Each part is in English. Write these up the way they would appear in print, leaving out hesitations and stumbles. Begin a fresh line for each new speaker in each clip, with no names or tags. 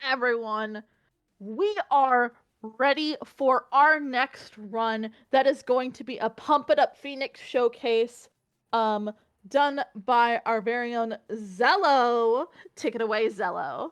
everyone. We are ready for our next run that is going to be a Pump It Up Phoenix showcase um done by our very own ZELLLOO. Take it away, ZELLLOO.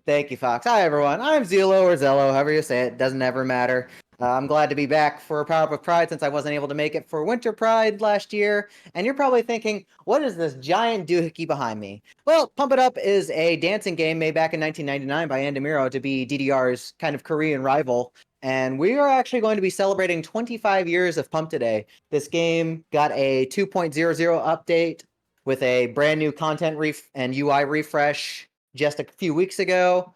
Thank you, Fox. Hi, everyone. I'm ZELLLOO or Zello, however you say it. Doesn't ever matter. I'm glad to be back for Power Up of Pride since I wasn't able to make it for Winter Pride last year. And you're probably thinking, what is this giant doohickey behind me? Well, Pump It Up is a dancing game made back in 1999 by Andamiro to be DDR's kind of Korean rival. And we are actually going to be celebrating 25 years of Pump today. This game got a 2.00 update with a brand new content and UI refresh just a few weeks ago.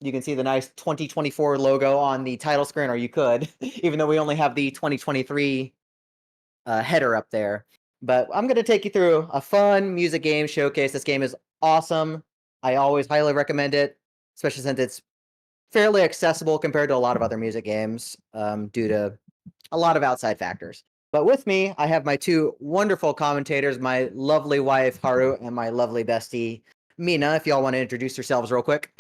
You can see the nice 2024 logo on the title screen, or you could, even though we only have the 2023 header up there. But I'm going to take you through a fun music game showcase. This game is awesome. I always highly recommend it, especially since it's fairly accessible compared to a lot of other music games due to a lot of outside factors. But with me, I have my two wonderful commentators, my lovely wife, Haru, and my lovely bestie, Mina. If y'all want to introduce yourselves real quick.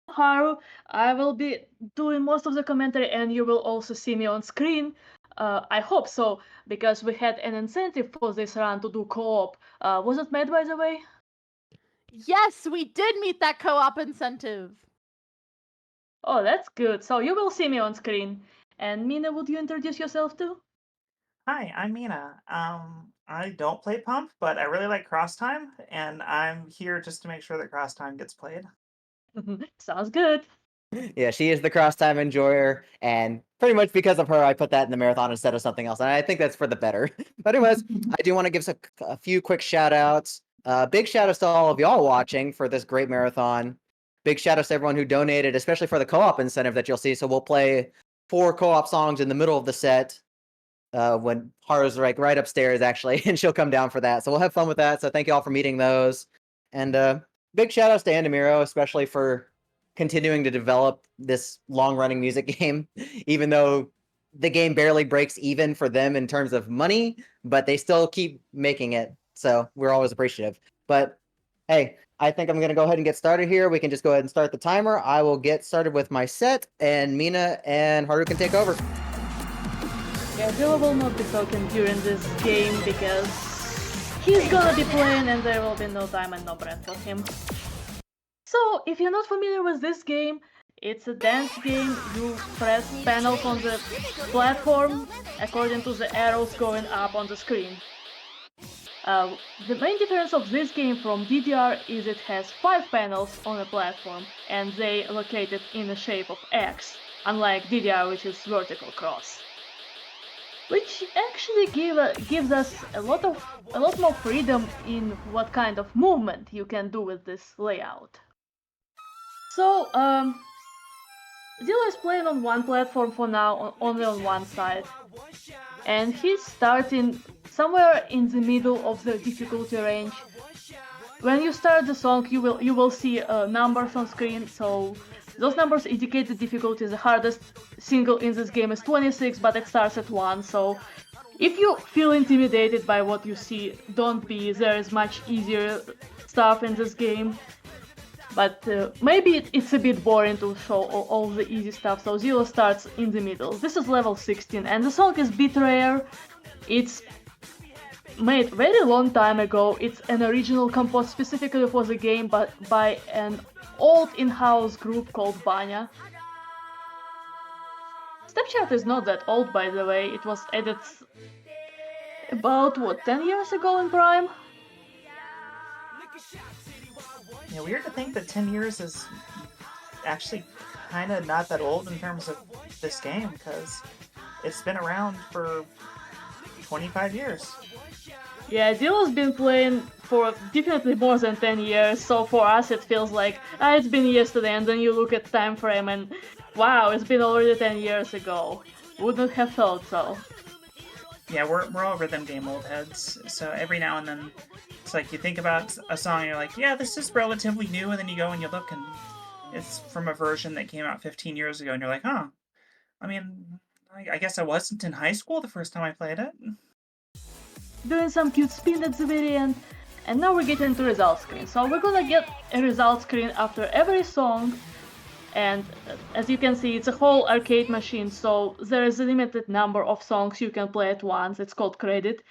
Haru. I will be doing most of the commentary, and you will also see me on screen. I hope so, because we had an incentive for this run to do co-op. Was it made, by the way?
Yes, we did meet that co-op incentive.
Oh, that's good. So you will see me on screen. And Mina, would you introduce yourself too?
Hi, I'm Mina. I don't play Pump, but I really like Cross Time, and I'm here just to make sure that Cross Time gets played.
Sounds good.
Yeah, she is the cross time enjoyer, and pretty much because of her, I put that in the marathon instead of something else, and I think that's for the better. But anyways, I do want to give a few quick shout outs. Big shout outs to all of y'all watching for this great marathon. Big shout outs to everyone who donated, especially for the co-op incentive that you'll see. So we'll play 4 co-op songs in the middle of the set when Haru's like right upstairs actually, and she'll come down for that. So we'll have fun with that. So thank you all for meeting those, and big shout outs to Andamiro, especially for continuing to develop this long-running music game, even though the game barely breaks even for them in terms of money, but they still keep making it. So we're always appreciative. But hey, I think I'm going to go ahead and get started here. We can just go ahead and start the timer. I will get started with my set, and Mina and Haru can take over.
Yeah, Zilla will not be talking during this game because he's gonna be playing and there will be no time and no breath for him. So, if you're not familiar with this game, it's a dance game. You press panels on the platform according to the arrows going up on the screen. The main difference of this game from DDR is it has 5 panels on a platform, and they located in the shape of X, unlike DDR, which is vertical cross. Which actually gives us a lot more freedom in what kind of movement you can do with this layout. So, Zillow is playing on one platform for now, only on one side. And he's starting somewhere in the middle of the difficulty range. When you start the song, you will see numbers on screen, so those numbers indicate the difficulty. The hardest single in this game is 26, but it starts at 1, so if you feel intimidated by what you see, don't be. There is much easier stuff in this game. But maybe it's a bit boring to show all the easy stuff, so Zero starts in the middle. This is level 16, and the song is bit rare. It's made very long time ago. It's an original composed specifically for the game, but by an old in-house group called Banya. Stepchart is not that old, by the way. It was added about, 10 years ago in Prime?
Yeah, weird to think that 10 years is actually kind of not that old in terms of this game, because it's been around for 25 years.
Yeah, Dilo's been playing for definitely more than 10 years, so for us it feels like, it's been yesterday, and then you look at time frame and, wow, it's been already 10 years ago. Wouldn't have thought so.
Yeah, we're all rhythm game old heads, so every now and then it's like you think about a song and you're like, yeah, this is relatively new, and then you go and you look and it's from a version that came out 15 years ago, and you're like, huh, I mean, I guess I wasn't in high school the first time I played it.
Doing some cute spin at the very end. And now we're getting to result screen. So we're gonna get a result screen after every song. And as you can see, it's a whole arcade machine, so there is a limited number of songs you can play at once. It's called credit.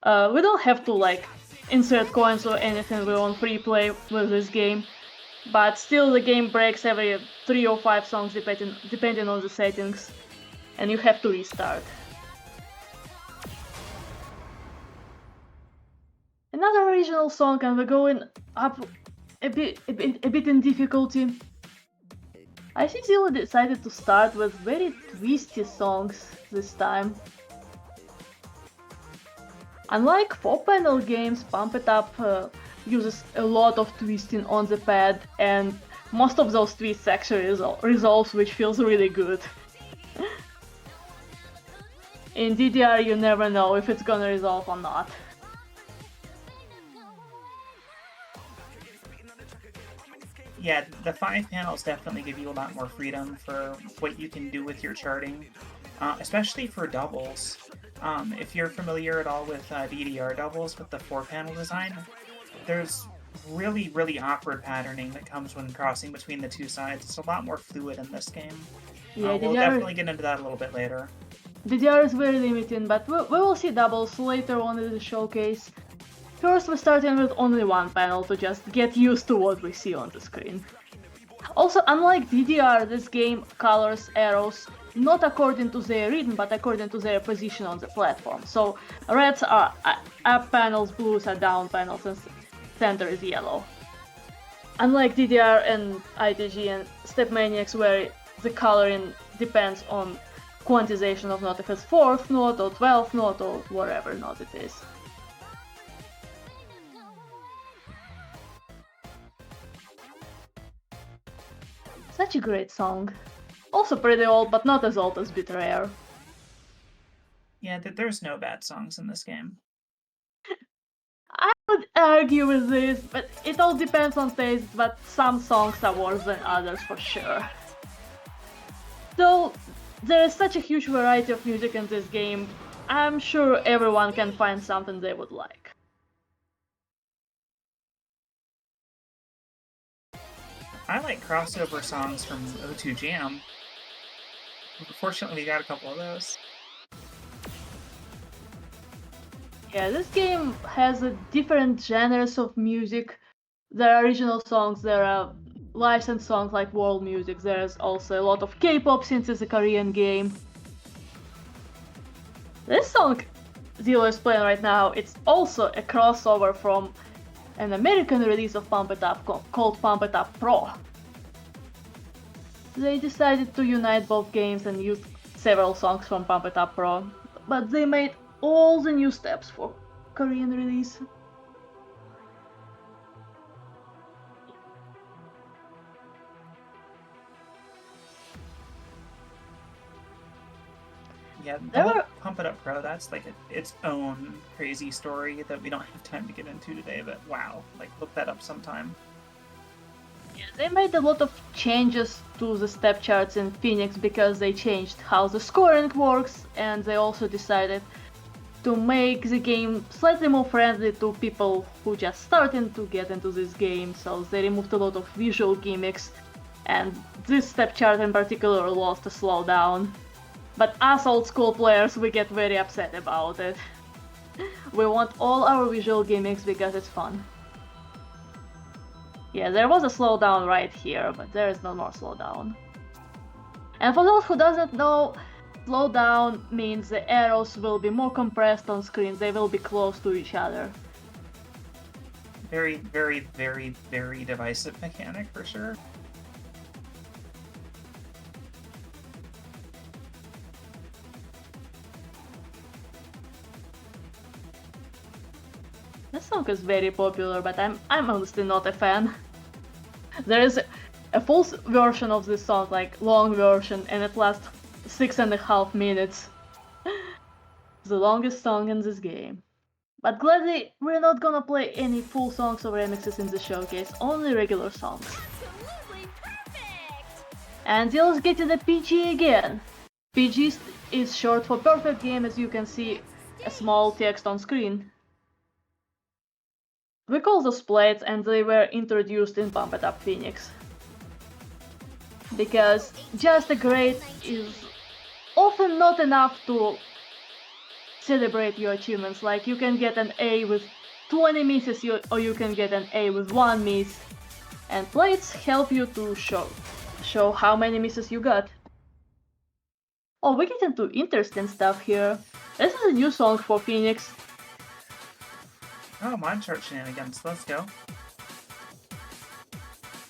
We don't have to like insert coins or anything. We're on free play with this game, but still the game breaks every 3 or 5 songs depending on the settings, and you have to restart. Another original song, and we're going up a bit in difficulty. I think ZELLLOO decided to start with very twisty songs this time. Unlike 4-panel games, Pump It Up uses a lot of twisting on the pad, and most of those twists actually resolve, which feels really good. In DDR you never know if it's gonna resolve or not.
Yeah, the 5 panels definitely give you a lot more freedom for what you can do with your charting, especially for doubles. If you're familiar at all with DDR doubles with the 4-panel design, there's really, really awkward patterning that comes when crossing between the two sides. It's a lot more fluid in this game.
Yeah,
we'll definitely get into that a little bit later.
DDR is very limiting, but we will see doubles later on in the showcase. First, we're starting with only 1 panel to just get used to what we see on the screen. Also, unlike DDR, this game colors arrows not according to their rhythm, but according to their position on the platform. So, reds are up panels, blues are down panels, and center is yellow. Unlike DDR and ITG and Step Maniacs, where the coloring depends on quantization of note, if it's 4th note or 12th note or whatever note it is. Such a great song. Also pretty old, but not as old as Betrayal.
Yeah, there's no bad songs in this game.
I would argue with this, but it all depends on taste, but some songs are worse than others for sure. Though there is such a huge variety of music in this game, I'm sure everyone can find something they would like.
I like crossover songs from O2 Jam. Fortunately, we got a couple of those.
Yeah, this game has a different genres of music. There are original songs, there are licensed songs like world music, there's also a lot of K-pop since it's a Korean game. This song ZELLLOO is playing right now, it's also a crossover from an American release of Pump It Up called Pump It Up Pro. They decided to unite both games and use several songs from Pump It Up Pro, but they made all the new steps for Korean release.
Yeah, the whole Pump It Up Pro, that's like its own crazy story that we don't have time to get into today, but wow, like look that up sometime.
Yeah, they made a lot of changes to the step charts in Phoenix because they changed how the scoring works, and they also decided to make the game slightly more friendly to people who just starting to get into this game, so they removed a lot of visual gimmicks, and this step chart in particular lost a slowdown. But us old school players, we get very upset about it. We want all our visual gimmicks because it's fun. Yeah, there was a slowdown right here, but there is no more slowdown. And for those who doesn't know, slowdown means the arrows will be more compressed on screen, they will be close to each other.
Very, very, very, very divisive mechanic for sure.
This song is very popular, but I'm honestly not a fan. There is a full version of this song, like long version, and it lasts 6.5 minutes. The longest song in this game. But gladly, we're not gonna play any full songs or remixes in the showcase, only regular songs.
Absolutely perfect!
And ZELLLOO's getting the PG again. PG is short for perfect game, as you can see a small text on screen. recall those plates, and they were introduced in Pump It Up Phoenix. Because just a grade is often not enough to celebrate your achievements. Like, you can get an A with 20 misses, or you can get an A with 1 miss. And plates help you to show how many misses you got. Oh, we get into interesting stuff here. This is a new song for Phoenix.
Oh, mine chart shenanigans. Let's go.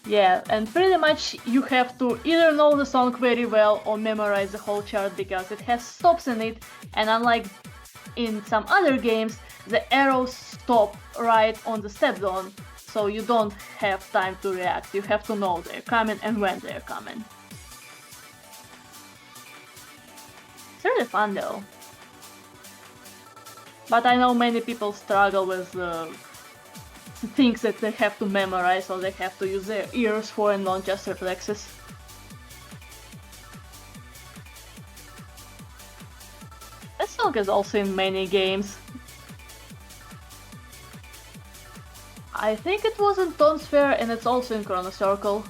Yeah, and pretty much you have to either know the song very well or memorize the whole chart because it has stops in it, and unlike in some other games, the arrows stop right on the step zone, so you don't have time to react. You have to know they're coming and when they're coming. It's really fun though. But I know many people struggle with things that they have to memorize, or they have to use their ears for and not just reflexes. This song is also in many games. I think it was in Tone's Fair, and it's also in Chrono Circle.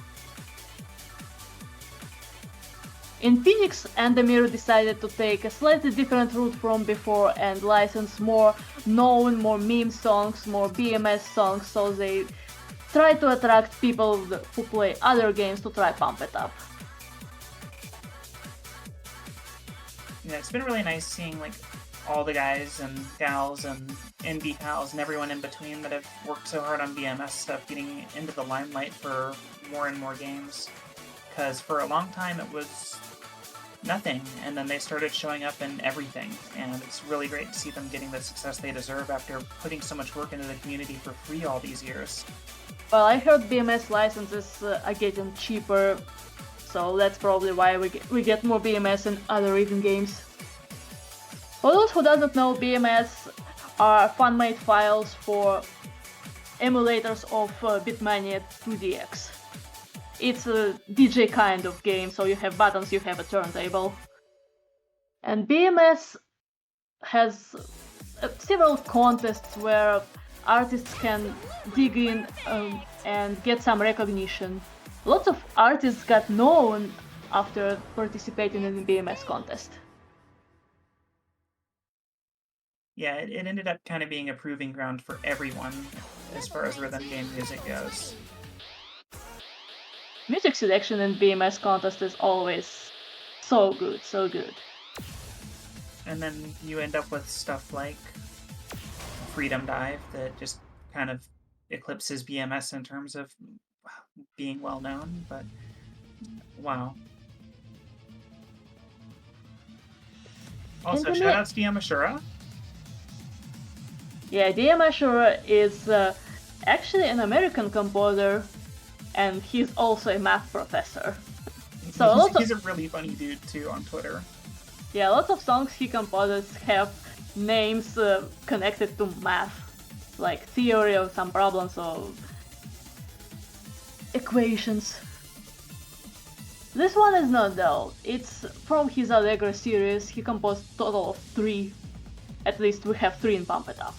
In Phoenix, Endemir decided to take a slightly different route from before and license more known, more meme songs, more BMS songs, so they try to attract people who play other games to try Pump It Up.
Yeah, it's been really nice seeing like all the guys and gals and indie pals and everyone in between that have worked so hard on BMS stuff getting into the limelight for more and more games. Because for a long time it was nothing, and then they started showing up in everything, and it's really great to see them getting the success they deserve after putting so much work into the community for free all these years.
Well, I heard BMS licenses are getting cheaper, so that's probably why we get more BMS in other rhythm games. For those who doesn't know, BMS are fan-made files for emulators of Bitmania 2DX. It's a DJ kind of game, so you have buttons, you have a turntable. And BMS has several contests where artists can dig in and get some recognition. Lots of artists got known after participating in the BMS contest.
Yeah, it ended up kind of being a proving ground for everyone as far as rhythm game music goes.
Music selection in BMS contest is always so good, so good.
And then you end up with stuff like Freedom Dive that just kind of eclipses BMS in terms of being well known, but wow. Also, shoutouts to Yamashura.
Yeah, Yamashura is actually an American composer, and he's also a math professor. So
he's a really funny dude too on Twitter.
Yeah, lots of songs he composes have names connected to math, like theory of some problems or equations. This one is not though. It's from his Allegro series. He composed a total of 3. At least we have 3 in Pump It Up.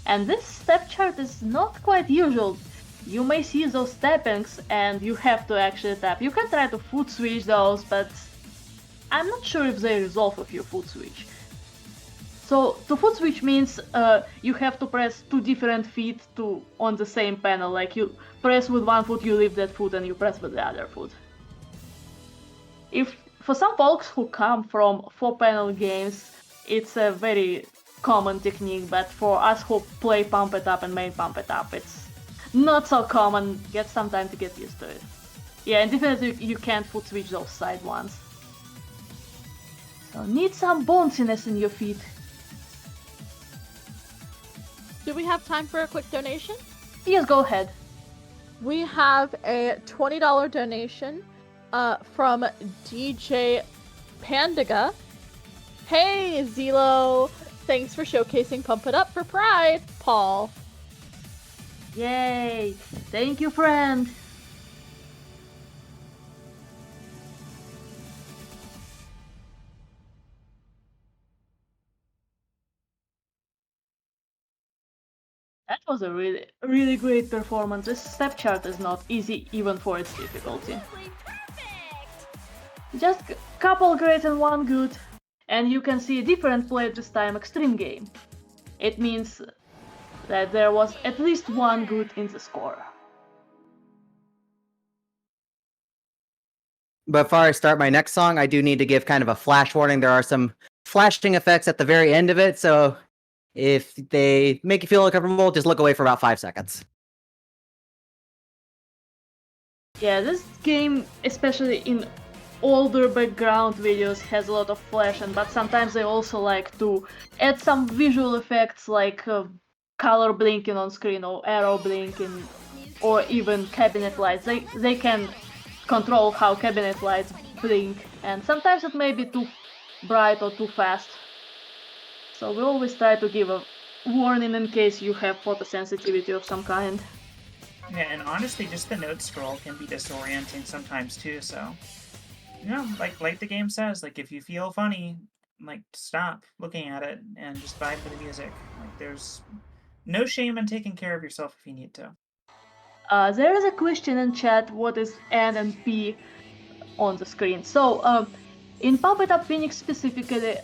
And this step chart is not quite usual. You may see those tappings and you have to actually tap. You can try to foot switch those, but I'm not sure if they resolve if you foot switch. So to foot switch means you have to press 2 different feet on the same panel. Like you press with one foot, you leave that foot, and you press with the other foot. If for some folks who come from 4-panel games, it's a very common technique, but for us who play Pump It Up and main Pump It Up, it's not so common. Get some time to get used to it. Yeah, and definitely you can't foot switch those side ones. So need some bounciness in your feet.
Do we have time for a quick donation?
Yes, go ahead.
We have a $20 donation from DJ Pandaga. Hey, ZELLLOO! Thanks for showcasing Pump It Up for Pride, Paul.
Yay! Thank you, friend! That was a really, really great performance. This step chart is not easy even for its difficulty.
Absolutely perfect.
Just a couple great and one good, and you can see a different play this time extreme game. It means that there was at least one good in the score.
Before I start my next song, I do need to give kind of a flash warning. There are some flashing effects at the very end of it, so if they make you feel uncomfortable, just look away for about 5 seconds.
Yeah, this game, especially in older background videos, has a lot of flashing, but sometimes they also like to add some visual effects like color blinking on screen or arrow blinking or even cabinet lights. They can control how cabinet lights blink, and sometimes it may be too bright or too fast. So we always try to give a warning in case you have photosensitivity of some kind.
Yeah, and honestly, just the note scroll can be disorienting sometimes too. So, like the game says, like if you feel funny, like stop looking at it and just vibe to the music. Like there's no shame in taking care of yourself if you need to.
There is a question in chat, what is N and P on the screen. So in Pump It Up Phoenix specifically,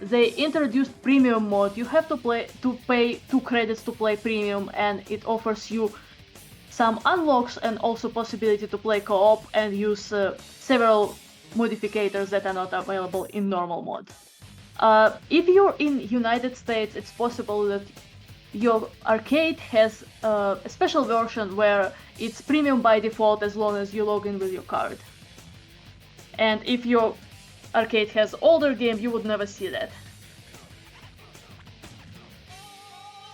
they introduced premium mode. You have to pay 2 credits to play premium, and it offers you some unlocks and also possibility to play co-op and use several modificators that are not available in normal mode. If you're in United States, it's possible that your arcade has a special version where it's premium by default as long as you log in with your card. And if your arcade has older game, you would never see that.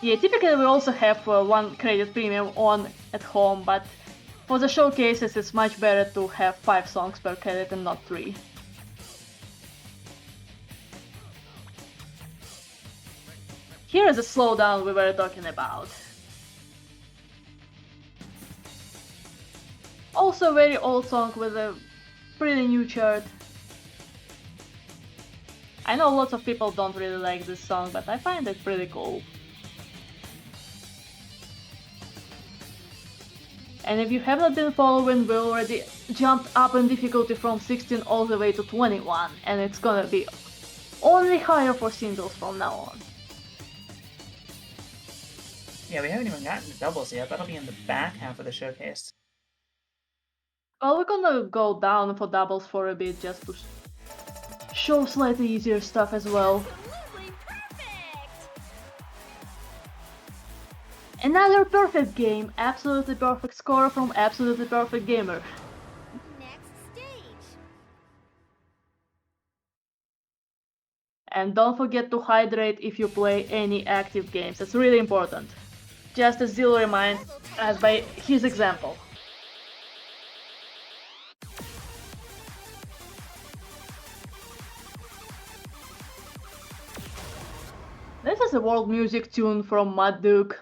Yeah, typically we also have 1 credit premium on at home, but for the showcases it's much better to have 5 songs per credit and not 3. Here is a slowdown we were talking about. Also a very old song with a pretty new chart. I know lots of people don't really like this song, but I find it pretty cool. And if you have not been following, we already jumped up in difficulty from 16 all the way to 21, and it's gonna be only higher for singles from now on.
Yeah, we haven't even gotten to doubles yet. That'll be in the back half of the showcase.
Well, we're gonna go down for doubles for a bit just to show slightly easier stuff as well.
Absolutely perfect.
Another perfect game, absolutely perfect score from Absolutely Perfect Gamer.
Next stage.
And don't forget to hydrate if you play any active games, it's really important. Just as Zillooo reminds us by his example. This is a world music tune from Mud Duke.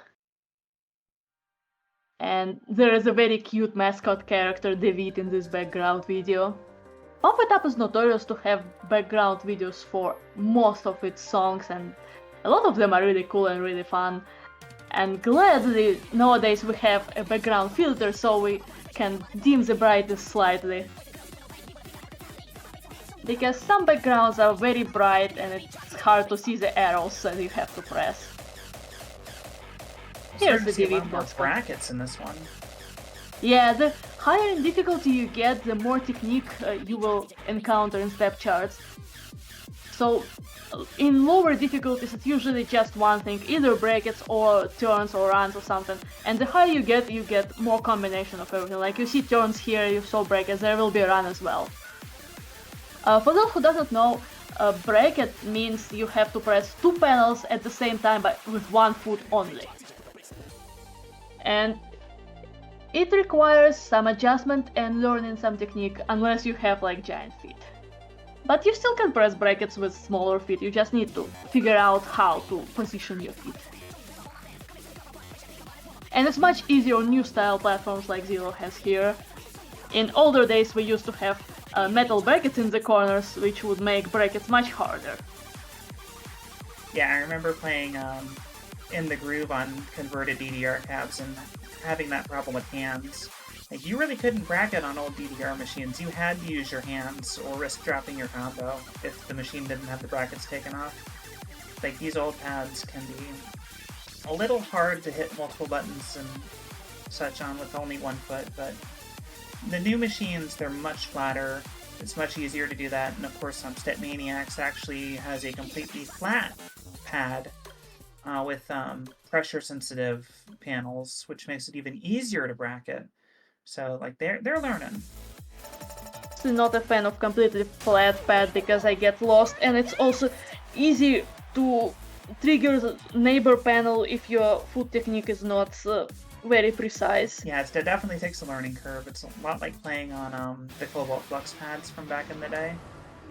And there is a very cute mascot character, David, in this background video. Pump It Up is notorious to have background videos for most of its songs, and a lot of them are really cool and really fun. And gladly, nowadays we have a background filter so we can dim the brightness slightly. Because some backgrounds are very bright and it's hard to see the arrows that you have to press. Here's the
See a lot
David
more
mascot.
brackets in this one.
Yeah, the higher in difficulty you get, the more technique you will encounter in step charts. So, in lower difficulties it's usually just one thing, either brackets or turns or runs or something. And the higher you get more combination of everything. Like you see turns here, you saw brackets, there will be a run as well. For those who doesn't know, a bracket means you have to press 2 panels at the same time but with 1 foot only. And it requires some adjustment and learning some technique unless you have like giant feet. But you still can press brackets with smaller feet, you just need to figure out how to position your feet. And it's much easier on new style platforms like ZELLLOO has here. In older days we used to have metal brackets in the corners, which would make brackets much harder.
Yeah, I remember playing in the groove on converted DDR cabs and having that problem with hands. Like, you really couldn't bracket on old DDR machines. You had to use your hands or risk dropping your combo if the machine didn't have the brackets taken off. Like, these old pads can be a little hard to hit multiple buttons and such on with only one foot, but the new machines, they're much flatter. It's much easier to do that, and of course, Step Maniacs actually has a completely flat pad with pressure-sensitive panels, which makes it even easier to bracket. So, like, they're learning.
I'm not a fan of completely flat pad because I get lost, and it's also easy to trigger the neighbor panel if your foot technique is not very precise.
Yeah, it definitely takes a learning curve. It's a lot like playing on the Cobalt Flux pads from back in the day.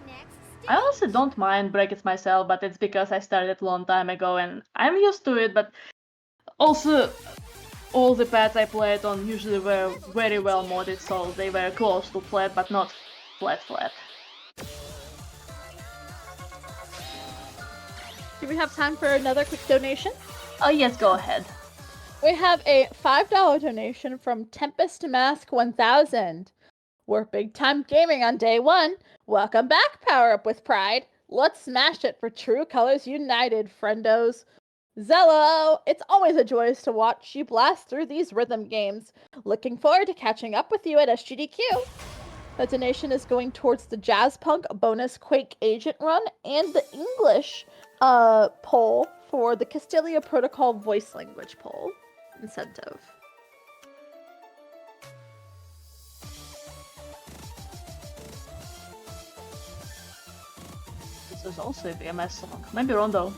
Next
I honestly don't mind brackets myself, but it's because I started a long time ago and I'm used to it, but also all the pads I played on usually were very well modded, so they were close to flat, but not flat.
Do we have time for another quick donation?
Oh yes, go ahead.
We have a $5 donation from Tempest Mask 1000. We're big time gaming on day one. Welcome back, Power Up with Pride. Let's smash it for True Colors United, friendos. ZELLLOO, it's always a joy to watch you blast through these rhythm games. Looking forward to catching up with you at SGDQ. The donation is going towards the Jazz Punk bonus Quake Agent run and the English poll for the Castilia Protocol voice language poll incentive.
This is also a BMS song. Maybe Rondo.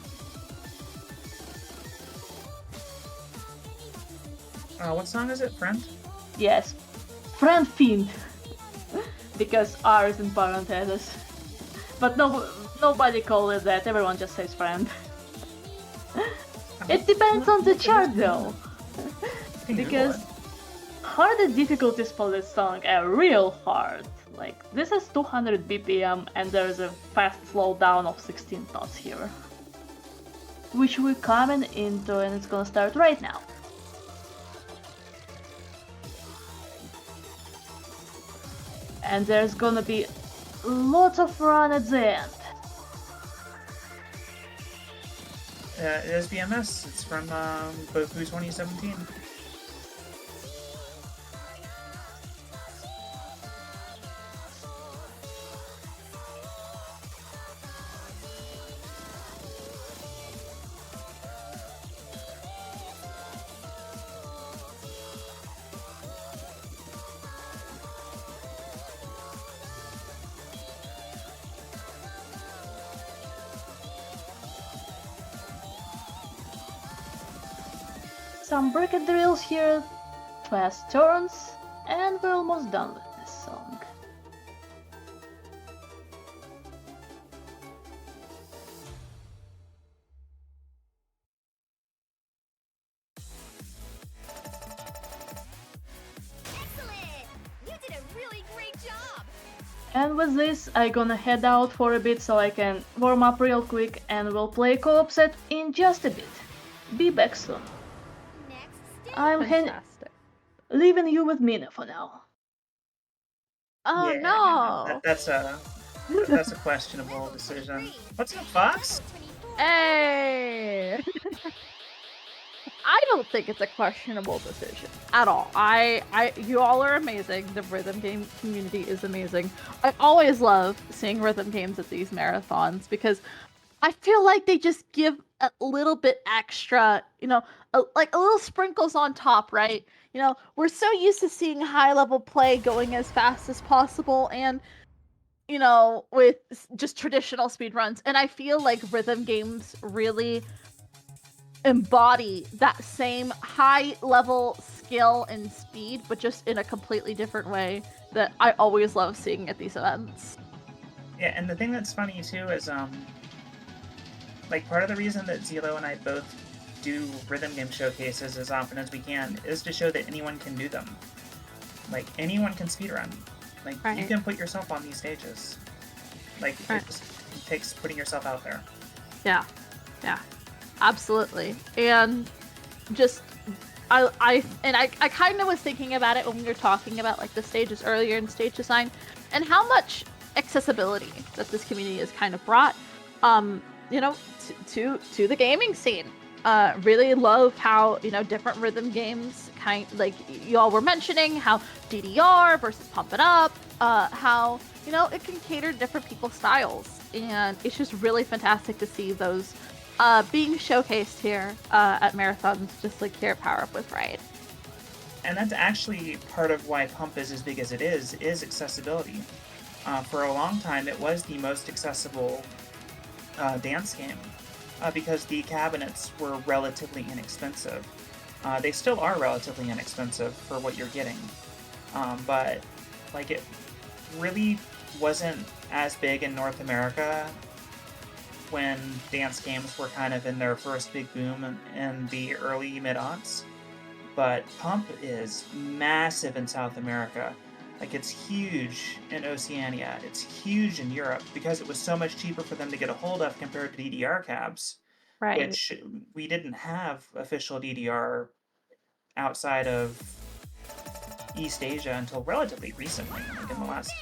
What song is it, Friend?
Yes. Friend Fiend. Because R is in parentheses. But nobody calls it that, everyone just says friend. It depends on the chart though. Because hard difficulties for this song are real hard. Like, this is 200 BPM and there's a fast slowdown of 16 thoughts here. Which we're coming into and it's gonna start right now. And there's gonna be lots of run at the end.
It is BMS. It's from Boku 2017.
Some bracket drills here, fast turns, and we're almost done with this song.
Excellent! You did a really great job!
And with this, I'm gonna head out for a bit so I can warm up real quick and we'll play co-op set in just a bit. Be back soon.
Next stage.
I'm
Fantastic.
leaving you with Mina for now.
Oh
Yeah,
no!
That's a questionable decision. What's up, Fox?
Hey! I don't think it's a questionable decision at all. You all are amazing. The rhythm game community is amazing. I always love seeing rhythm games at these marathons because I feel like they just give a little bit extra, like a little sprinkles on top, right? We're so used to seeing high level play going as fast as possible and with just traditional speed runs. And I feel like rhythm games really embody that same high level skill and speed, but just in a completely different way that I always love seeing at these events.
Yeah, and the thing that's funny too is like, part of the reason that ZELLLOO and I both do rhythm game showcases as often as we can is to show that anyone can do them. Like, anyone can speedrun. Like, you
Right.
can put yourself on these stages. Like,
Right.
it just takes putting yourself out there.
Yeah. Absolutely. And just I kind of was thinking about it when we were talking about like the stages earlier in stage design and how much accessibility that this community has kind of brought you know to the gaming scene. Really love how different rhythm games like y'all were mentioning how DDR versus Pump It Up, how it can cater to different people's styles, and it's just really fantastic to see those being showcased here at marathons, just like here at Power Up with Riot.
And that's actually part of why Pump is as big as it is accessibility. For a long time, it was the most accessible dance game because the cabinets were relatively inexpensive. They still are relatively inexpensive for what you're getting, but like it really wasn't as big in North America when dance games were kind of in their first big boom in the early mid-aughts. But Pump is massive in South America. Like, it's huge in Oceania. It's huge in Europe because it was so much cheaper for them to get a hold of compared to DDR cabs,
Right.
which we didn't have official DDR outside of East Asia until relatively recently, like in the last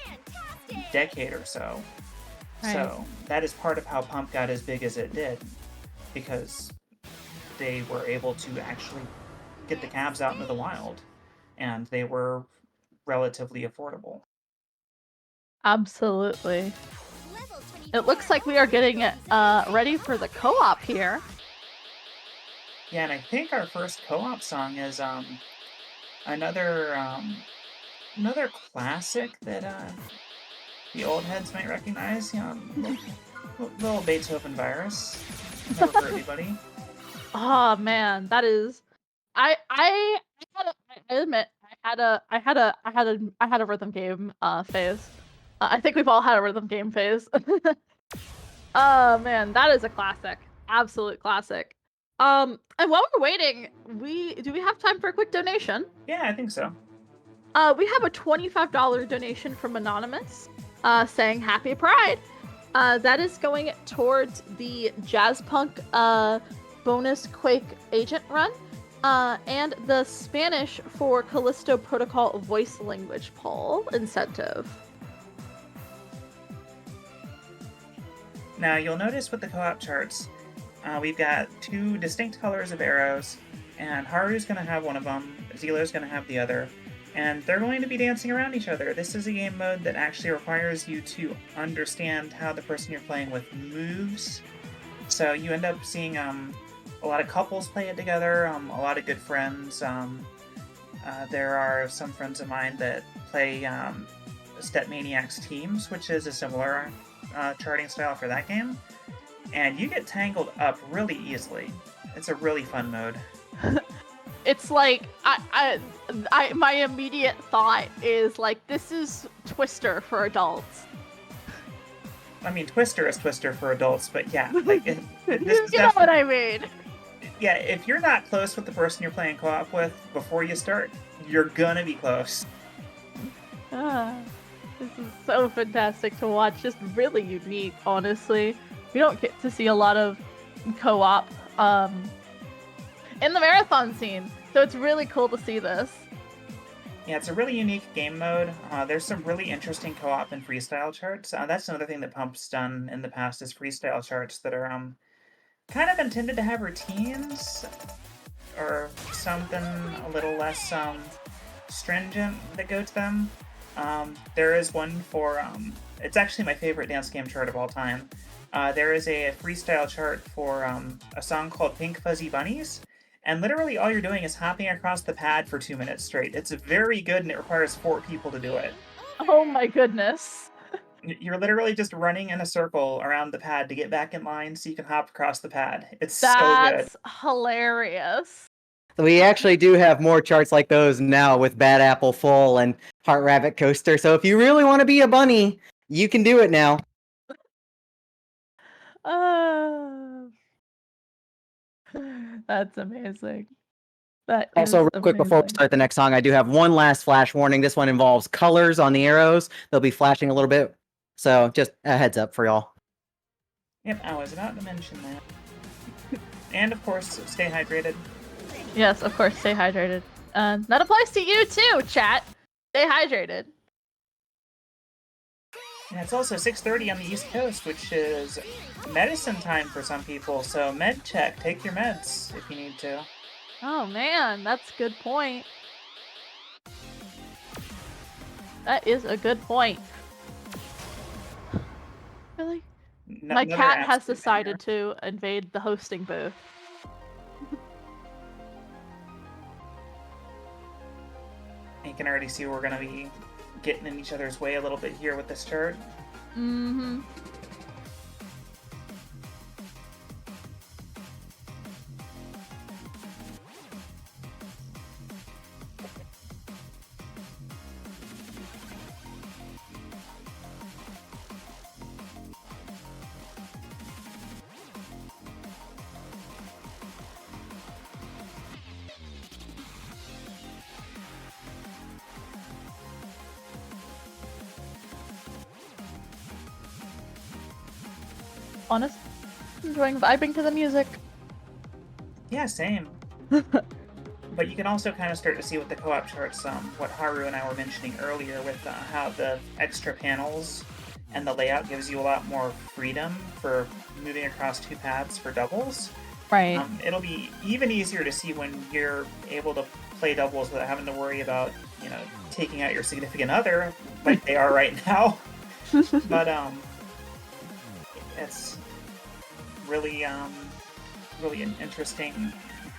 decade or so.
Right.
So that is part of how Pump got as big as it did, because they were able to actually get the cabs out into the wild, and they were relatively affordable.
Absolutely. It looks like we are getting ready for the co-op here.
Yeah, and I think our first co-op song is another classic that the old heads might recognize. Little Beethoven Virus. Never for anybody.
Oh man, that is. I admit I had a rhythm game phase. I think we've all had a rhythm game phase. Oh man, that is a classic, absolute classic. And while we're waiting, do we have time for a quick donation?
Yeah, I think so.
We have a $25 donation from Anonymous, saying Happy Pride. That is going towards the Jazz Punk bonus Quake agent run, and the Spanish for Callisto Protocol voice language poll incentive.
Now, you'll notice with the co-op charts, we've got two distinct colors of arrows, and Haru's going to have one of them, ZELLOO's going to have the other, and they're going to be dancing around each other. This is a game mode that actually requires you to understand how the person you're playing with moves, so you end up seeing a lot of couples play it together, a lot of good friends. There are some friends of mine that play Step Maniacs teams, which is a similar charting style for that game, and you get tangled up really easily. It's a really fun mode.
It's like my immediate thought is like, this is Twister for adults.
I mean, Twister is Twister for adults, but yeah, like this is
you know what I mean.
Yeah, if you're not close with the person you're playing co-op with before you start, you're gonna be close.
This is so fantastic to watch. Just really unique, honestly. We don't get to see a lot of co-op in the marathon scene, so it's really cool to see this.
Yeah, it's a really unique game mode. There's some really interesting co-op and freestyle charts. That's another thing that Pump's done in the past, is freestyle charts that are kind of intended to have routines or something a little less stringent that go to them. There is one for, it's actually my favorite dance game chart of all time. There is a freestyle chart for a song called Pink Fuzzy Bunnies, and literally all you're doing is hopping across the pad for 2 minutes straight. It's very good, and it requires 4 people to do it.
Oh my goodness.
You're literally just running in a circle around the pad to get back in line so you can hop across the pad. It's so good.
That's hilarious.
We actually do have more charts like those now with Bad Apple Full and Heart Rabbit Coaster. So if you really want to be a bunny, you can do it now.
That's amazing. That
Also,
is
real quick before we
amazing.
start the next song, I do have one last flash warning. This one involves colors on the arrows. They'll be flashing a little bit. So just a heads up for y'all.
Yep, I was about to mention that. And of course, stay hydrated.
Yes, of course, stay hydrated. That applies to you too, chat. Stay hydrated.
And it's also 6:30 on the East Coast, which is medicine time for some people. So med check, take your meds if you need to.
Oh man, that's a good point. That is a good point. Really? My
Another
cat has
absolute
decided to invade the hosting booth.
banger. You can already see we're gonna be getting in each other's way a little bit here with this chart.
Mm-hmm. Honest, enjoying vibing to the music.
Yeah, same. But you can also kind of start to see with the co-op charts what Haru and I were mentioning earlier with how the extra panels and the layout gives you a lot more freedom for moving across two paths for doubles.
Right.
It'll be even easier to see when you're able to play doubles without having to worry about, taking out your significant other like they are right now. But it's really really an interesting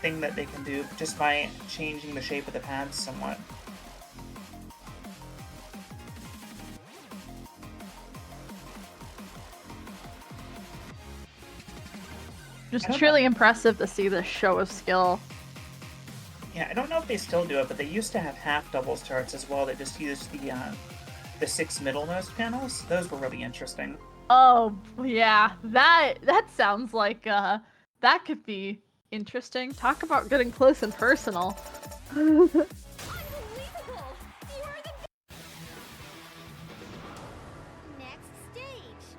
thing that they can do just by changing the shape of the pads somewhat.
Just truly impressive to see this show of skill.
Yeah, I don't know if they still do it, but they used to have half doubles charts as well that just used the 6 middlemost panels. Those were really interesting.
Oh yeah, that sounds like that could be interesting. Talk about getting close and personal.
Unbelievable! You are the next stage.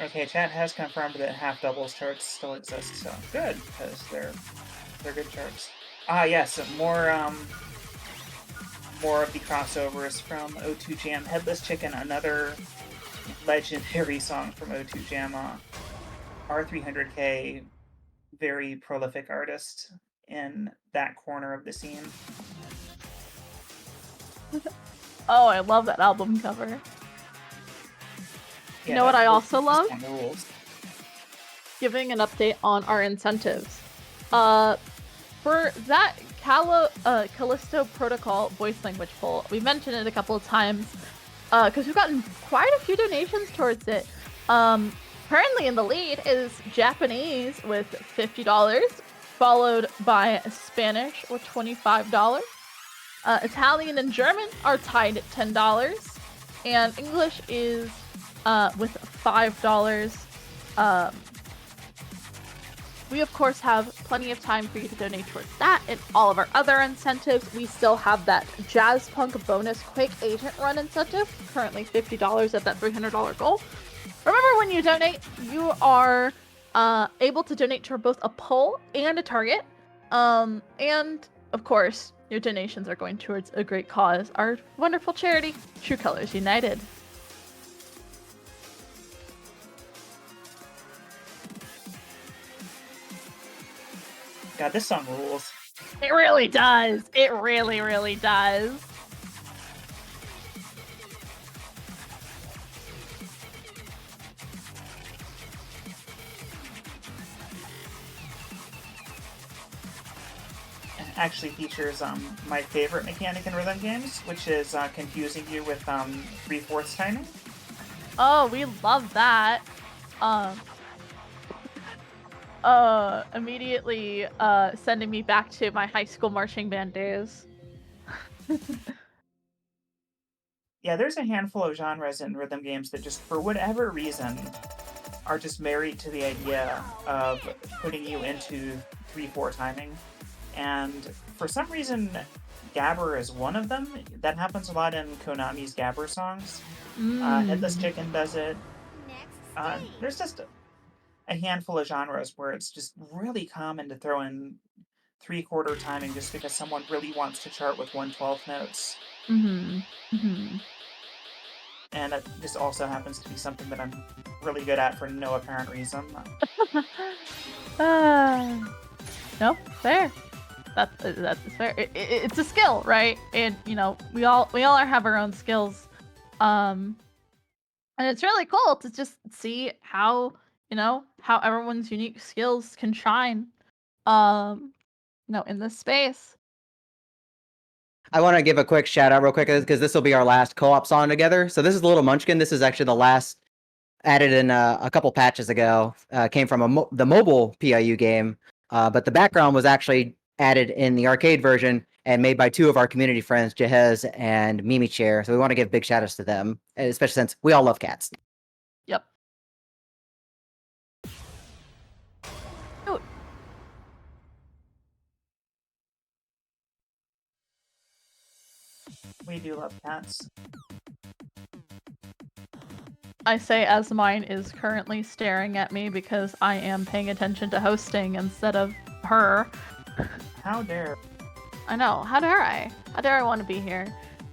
Okay, chat has confirmed that half doubles charts still exist, so good, because they're good charts. Ah, yes, more of the crossovers from O2 Jam. Headless Chicken, another legendary song from O2 Jam. R300K, very prolific artist in that corner of the scene.
Oh, I love that album cover. You know what I also love? Giving an update on our incentives. For that Callisto Protocol voice language poll, we mentioned it a couple of times because we've gotten quite a few donations towards it. Currently in the lead is Japanese with $50, followed by Spanish with $25. Italian and German are tied at $10, and English is with $5. We of course have plenty of time for you to donate towards that and all of our other incentives. We still have that Jazz Punk bonus Quake Agent Run incentive, currently $50 at that $300 goal. Remember, when you donate, you are able to donate toward both a poll and a target. And of course, your donations are going towards a great cause, our wonderful charity, True Colors United.
God, this song rules.
It really does. It really, really does.
It actually features my favorite mechanic in rhythm games, which is confusing you with 3/4 timing.
Oh, we love that. Immediately sending me back to my high school marching band days.
Yeah, there's a handful of genres in rhythm games that just, for whatever reason, are just married to the idea of putting you into 3/4 timing. And for some reason, Gabber is one of them. That happens a lot in Konami's Gabber songs. Headless Chicken does it.
Next stage.
There's just a handful of genres where it's just really common to throw in 3/4 timing just because someone really wants to chart with 1/12 notes. And that just also happens to be something that I'm really good at for no apparent reason.
No, fair. That's fair. It's a skill, right? And we all have our own skills, and it's really cool to just see how how everyone's unique skills can shine, in this space.
I want to give a quick shout out real quick because this will be our last co-op song together. So this is Little Munchkin. This is actually the last added in a couple patches ago. Came from the mobile PIU game, but the background was actually added in the arcade version and made by two of our community friends, Jahez and Mimi Chair. So we want to give big shout outs to them, especially since we all love cats.
Yep. Cute.
We do love cats.
I say as mine is currently staring at me because I am paying attention to hosting instead of her.
How dare.
I know. How dare I? How dare I want to be here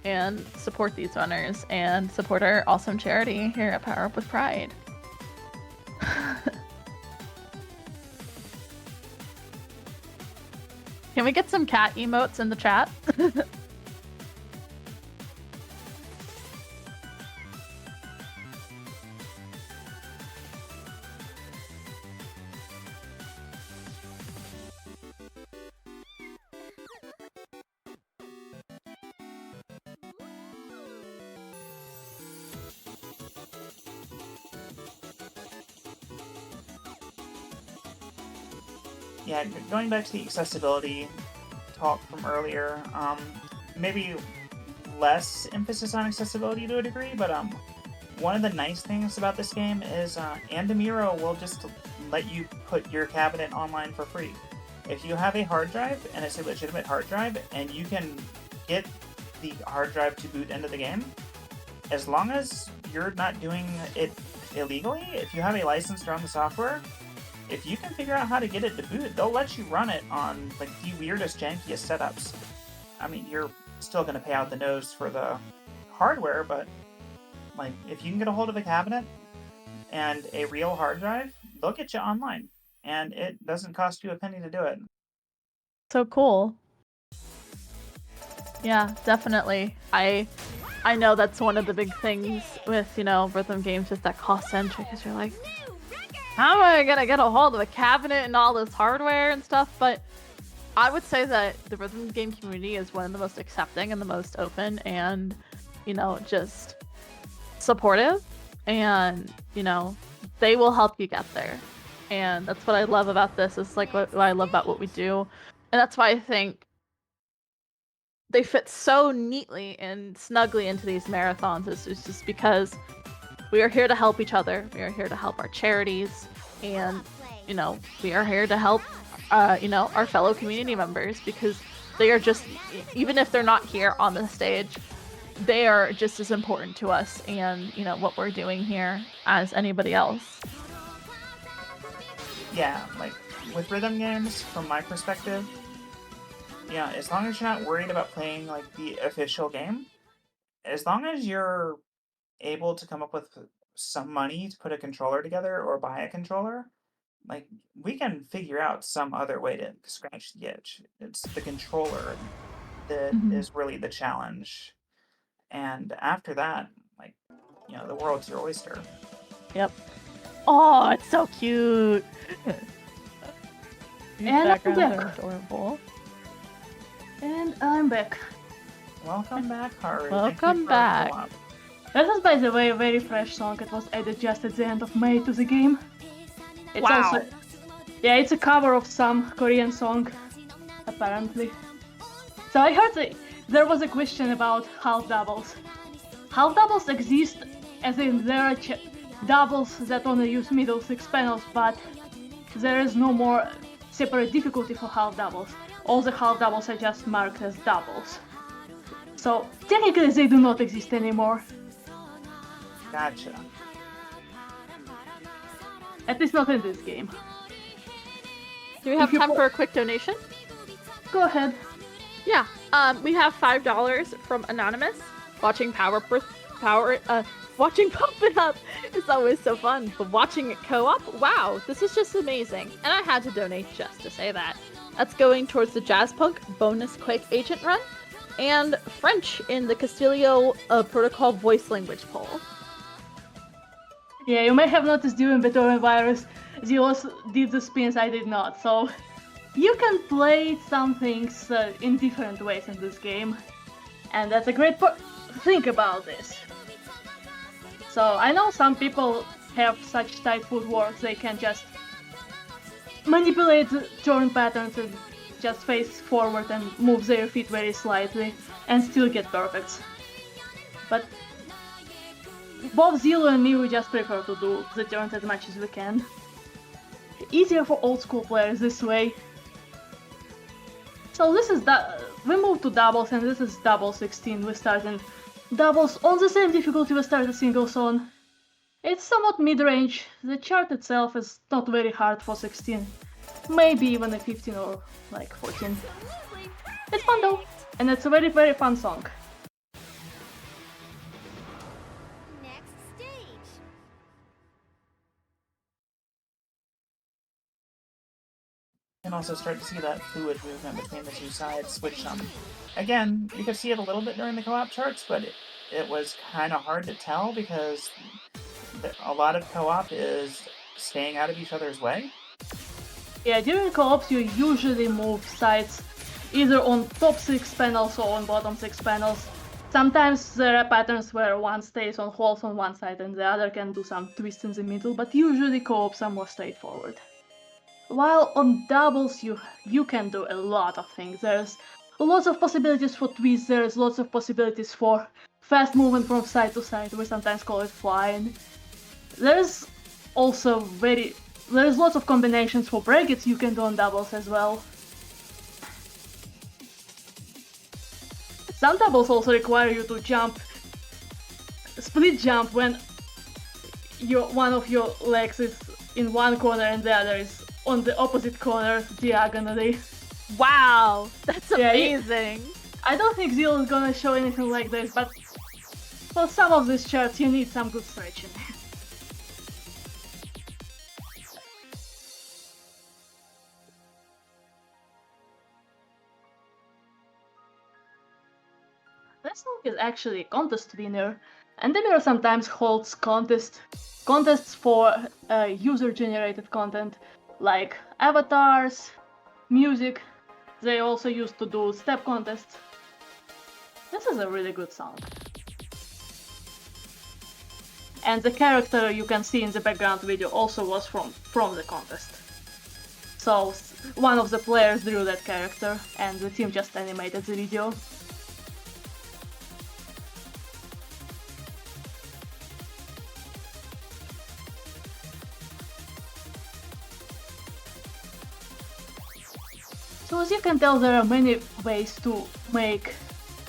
and support these runners and support our awesome charity here at Power Up with Pride. Can we get some cat emotes in the chat?
Yeah, going back to the accessibility talk from earlier, maybe less emphasis on accessibility to a degree, but one of the nice things about this game is Andamiro will just let you put your cabinet online for free. If you have a hard drive, and it's a legitimate hard drive, and you can get the hard drive to boot into the game, as long as you're not doing it illegally, if you have a license to run the software, if you can figure out how to get it to boot, they'll let you run it on like the weirdest, jankiest setups. I mean, you're still going to pay out the nose for the hardware, but like if you can get a hold of a cabinet and a real hard drive, they'll get you online, and it doesn't cost you a penny to do it.
So cool. Yeah, definitely. I know that's one of the big things with rhythm games is that cost center, because you're like, how am I gonna get a hold of a cabinet and all this hardware and stuff? But I would say that the rhythm game community is one of the most accepting and the most open and, just supportive. And, they will help you get there. And that's what I love about this. It's like what I love about what we do. And that's why I think they fit so neatly and snugly into these marathons. It's just because we are here to help each other. We are here to help our charities, and we are here to help our fellow community members, because they are just, even if they're not here on the stage, they are just as important to us and what we're doing here as anybody else.
Yeah, like with rhythm games, from my perspective, yeah, as long as you're not worried about playing like the official game, as long as you're able to come up with some money to put a controller together or buy a controller, like we can figure out some other way to scratch the itch. It's the controller that is really the challenge. And after that, like, the world's your oyster.
Yep. Oh, it's so cute. These
And
backgrounds
I'm
are
back.
adorable.
And I'm back.
Welcome back, Haru.
Welcome back.
This is, by the way, a very fresh song. It was added just at the end of May to the game. It's
Wow.
also, yeah, it's a cover of some Korean song, apparently. So I heard there was a question about half doubles. Half doubles exist, as in there are doubles that only use middle 6 panels, but there is no more separate difficulty for half doubles. All the half doubles are just marked as doubles. So technically they do not exist anymore.
Gotcha.
At least not in this game.
Do we have
If you
time
put-
for a quick donation?
Go ahead.
Yeah. We have $5 from Anonymous. Watching watching Pump It Up is always so fun, but watching it co-op, wow, this is just amazing. And I had to donate just to say that. That's going towards the Jazz Punk bonus Quake Agent run and French in the Castillo Protocol voice language poll.
Yeah, you may have noticed during Beethoven Virus, Zelos did the spins, I did not, so you can play some things in different ways in this game. And that's a great think about this. So I know some people have such tight footwork they can just manipulate turn patterns and just face forward and move their feet very slightly and still get perfects. But both Zillooo and me, we just prefer to do the turns as much as we can. Easier for old school players this way. So this is we moved to doubles, and this is double 16. We start in doubles on the same difficulty we started singles on. It's somewhat mid-range. The chart itself is not very hard for 16. Maybe even a 15 or like 14. It's fun though, and it's a very, very fun song.
Next stage.
You can also start to see that fluid movement between the two sides, which, again, you could see it a little bit during the co-op charts, but it was kind of hard to tell because a lot of co-op is staying out of each other's way.
Yeah, during co-ops you usually move sides either on top 6 panels or on bottom 6 panels. Sometimes there are patterns where one stays on holes on one side and the other can do some twists in the middle, but usually co-ops are more straightforward. While on doubles you can do a lot of things. There's lots of possibilities for twists, there's lots of possibilities for fast movement from side to side, we sometimes call it flying. There's also there's lots of combinations for brackets you can do on doubles as well. Some doubles also require you to jump, split jump when one of your legs is in one corner and the other is on the opposite corner diagonally.
Wow, that's
Yeah,
amazing.
I don't think Zero is gonna show anything like this, but for some of these charts you need some good stretching. This song is actually a contest winner, and the mirror sometimes holds contests for user-generated content like avatars, music. They also used to do step contests. This is a really good song. And the character you can see in the background video also was from the contest. So one of the players drew that character and the team just animated the video. So as you can tell, there are many ways to make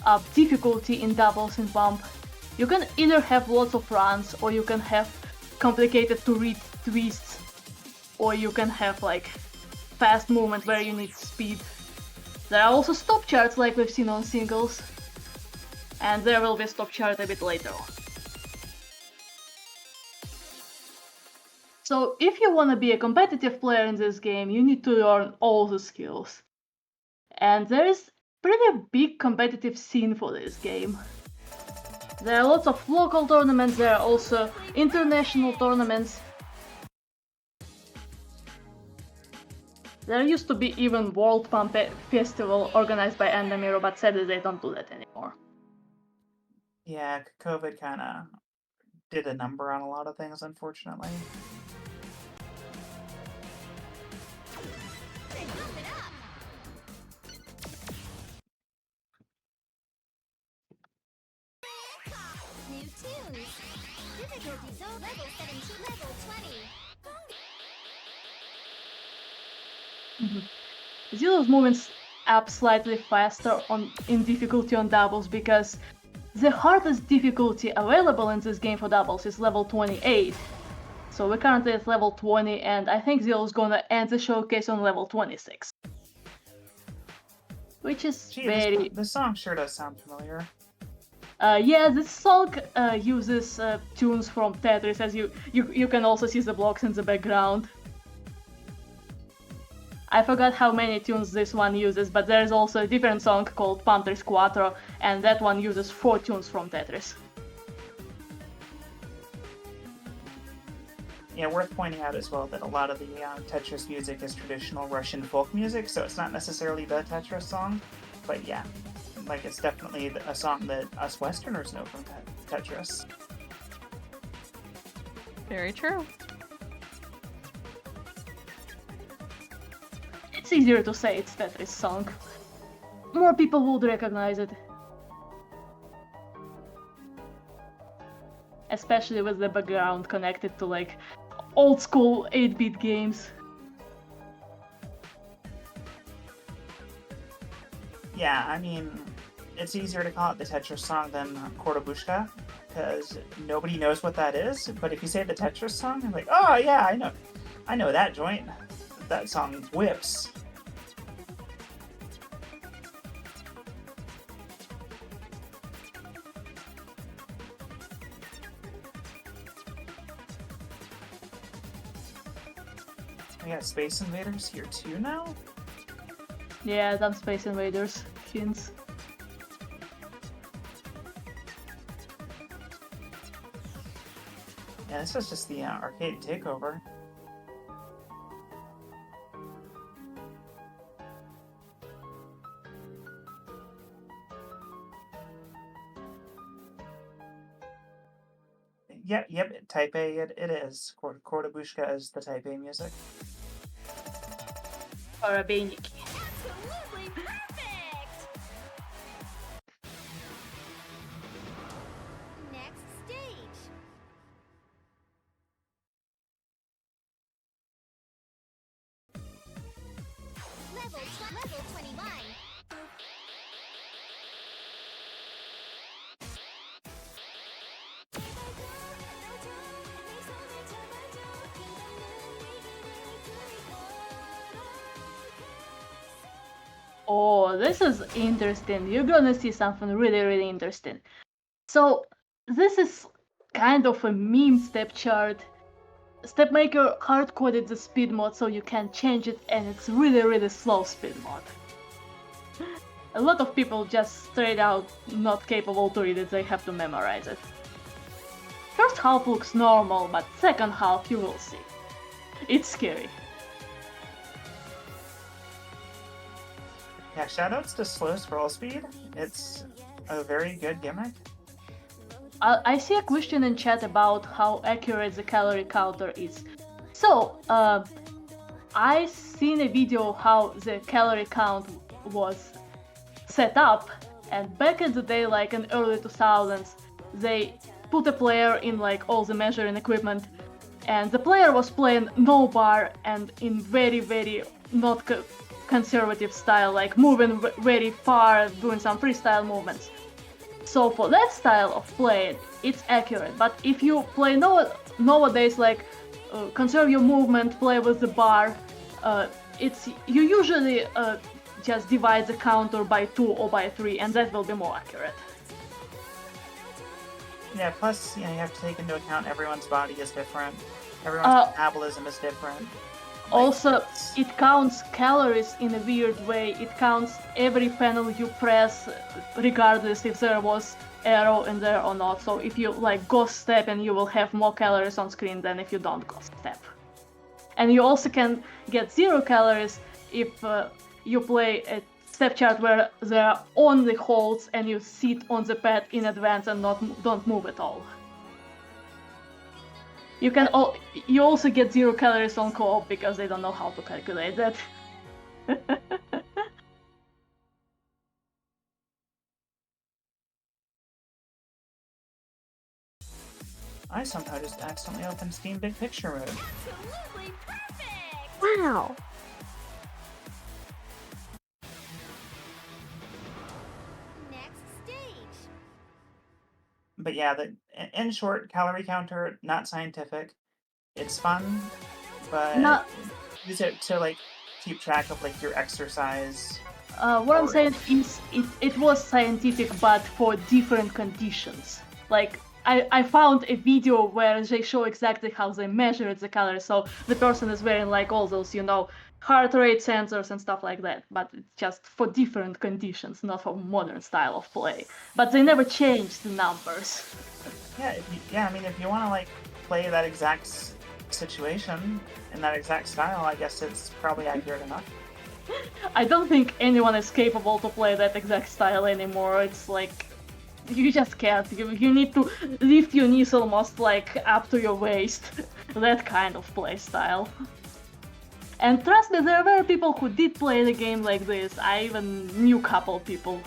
up difficulty in doubles in Bump. You can either have lots of runs, or you can have complicated to read twists, or you can have like fast movement where you need speed. There are also stop charts like we've seen on singles, and there will be a stop chart a bit later on. So if you want to be a competitive player in this game, you need to learn all the skills. And there is pretty big competitive scene for this game. There are lots of local tournaments, there are also international tournaments. There used to be even World Pump Festival organized by Andamiro, but sadly they don't do that anymore.
Yeah, COVID kind of did a number on a lot of things, unfortunately.
New tunes. Difficulty zone level 17, level 20.
Zero's movements up slightly faster in difficulty on doubles, because the hardest difficulty available in this game for doubles is level 28. So we're currently at level 20, and I think ZELLLOO's gonna end the showcase on level 26. Which is
Gee,
very...
this song sure does sound familiar.
Yeah, this song uses tunes from Tetris, as you can also see the blocks in the background. I forgot how many tunes this one uses, but there's also a different song called Panter's Quattro, and that one uses 4 tunes from Tetris.
Yeah, worth pointing out as well that a lot of the Tetris music is traditional Russian folk music, so it's not necessarily the Tetris song, but yeah, like it's definitely a song that us Westerners know from Tetris.
Very true.
It's easier to say it's Tetris song. More people would recognize it. Especially with the background connected to like old school 8-bit games.
Yeah, I mean, it's easier to call it the Tetris song than Kordobushka, because nobody knows what that is, but if you say the Tetris song, I'm like, oh yeah, I know that joint. That song whips. We got Space Invaders here too now?
Yeah, some Space Invaders hints.
Yeah, this is just the arcade takeover. Yep, Type A it is. Kordobushka is the Type A music.
Parabeniki.
Absolutely perfect! Next stage. Level 21.
Oh, this is interesting. You're gonna see something really interesting. So, this is kind of a meme step chart. Stepmaker hard-coded the speed mod so you can change it, and it's really slow speed mod. A lot of people just straight out not capable to read it, they have to memorize it. First half looks normal, but second half you will see. It's scary.
Yeah, shoutouts to slow scroll speed. It's a very good gimmick.
I see a question in chat about how accurate the calorie counter is. So, I seen a video how the calorie count was set up, and back in the day, like in early 2000s, they put a player in like all the measuring equipment, and the player was playing no bar and in very not conservative style, like moving very far, doing some freestyle movements. So for that style of play, it's accurate. But if you play nowadays, like conserve your movement, play with the bar, you usually just divide the counter by 2 or by 3, and that will be more accurate.
Yeah, plus you have to take into account everyone's body is different. Everyone's metabolism is different.
Also, it counts calories in a weird way. It counts every panel you press, regardless if there was arrow in there or not. So if you like ghost step, and you will have more calories on screen than if you don't ghost step. And you also can get 0 calories if you play a step chart where there are only holds and you sit on the pad in advance and don't move at all. You also get 0 calories on co-op because they don't know how to calculate that.
I somehow just accidentally opened Steam Big Picture mode.
Absolutely perfect!
Wow.
but yeah, in short, calorie counter, not scientific. It's fun, but
Not
use it to like keep track of like your exercise.
what I'm
Or-
saying is it was scientific, but for different conditions. Like I found a video where they show exactly how they measured the calories. So the person is wearing like all those, heart rate sensors and stuff like that. But it's just for different conditions, not for modern style of play. But they never changed the numbers.
Yeah, I mean, if you want to like play that exact situation in that exact style, I guess it's probably accurate enough.
I don't think anyone is capable to play that exact style anymore. It's like you just can't. You need to lift your knees almost like up to your waist. That kind of play style. And trust me, there were people who did play the game like this. I even knew a couple people.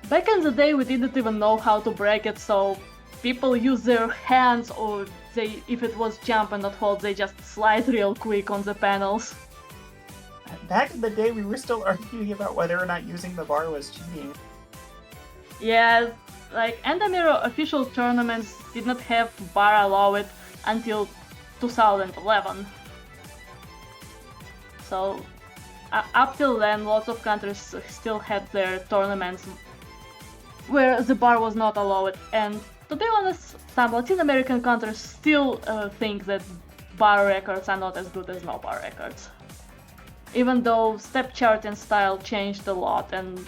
Back in the day, we didn't even know how to break it, so people use their hands, or if it was jump and not hold, they just slide real quick on the panels.
Back in the day, we were still arguing about whether or not using the bar was cheating.
Yeah, like Endemir official tournaments did not have bar allow it until 2011. So up till then, lots of countries still had their tournaments where the bar was not allowed. And to be honest, some Latin American countries still think that bar records are not as good as no bar records. Even though step charting style changed a lot, and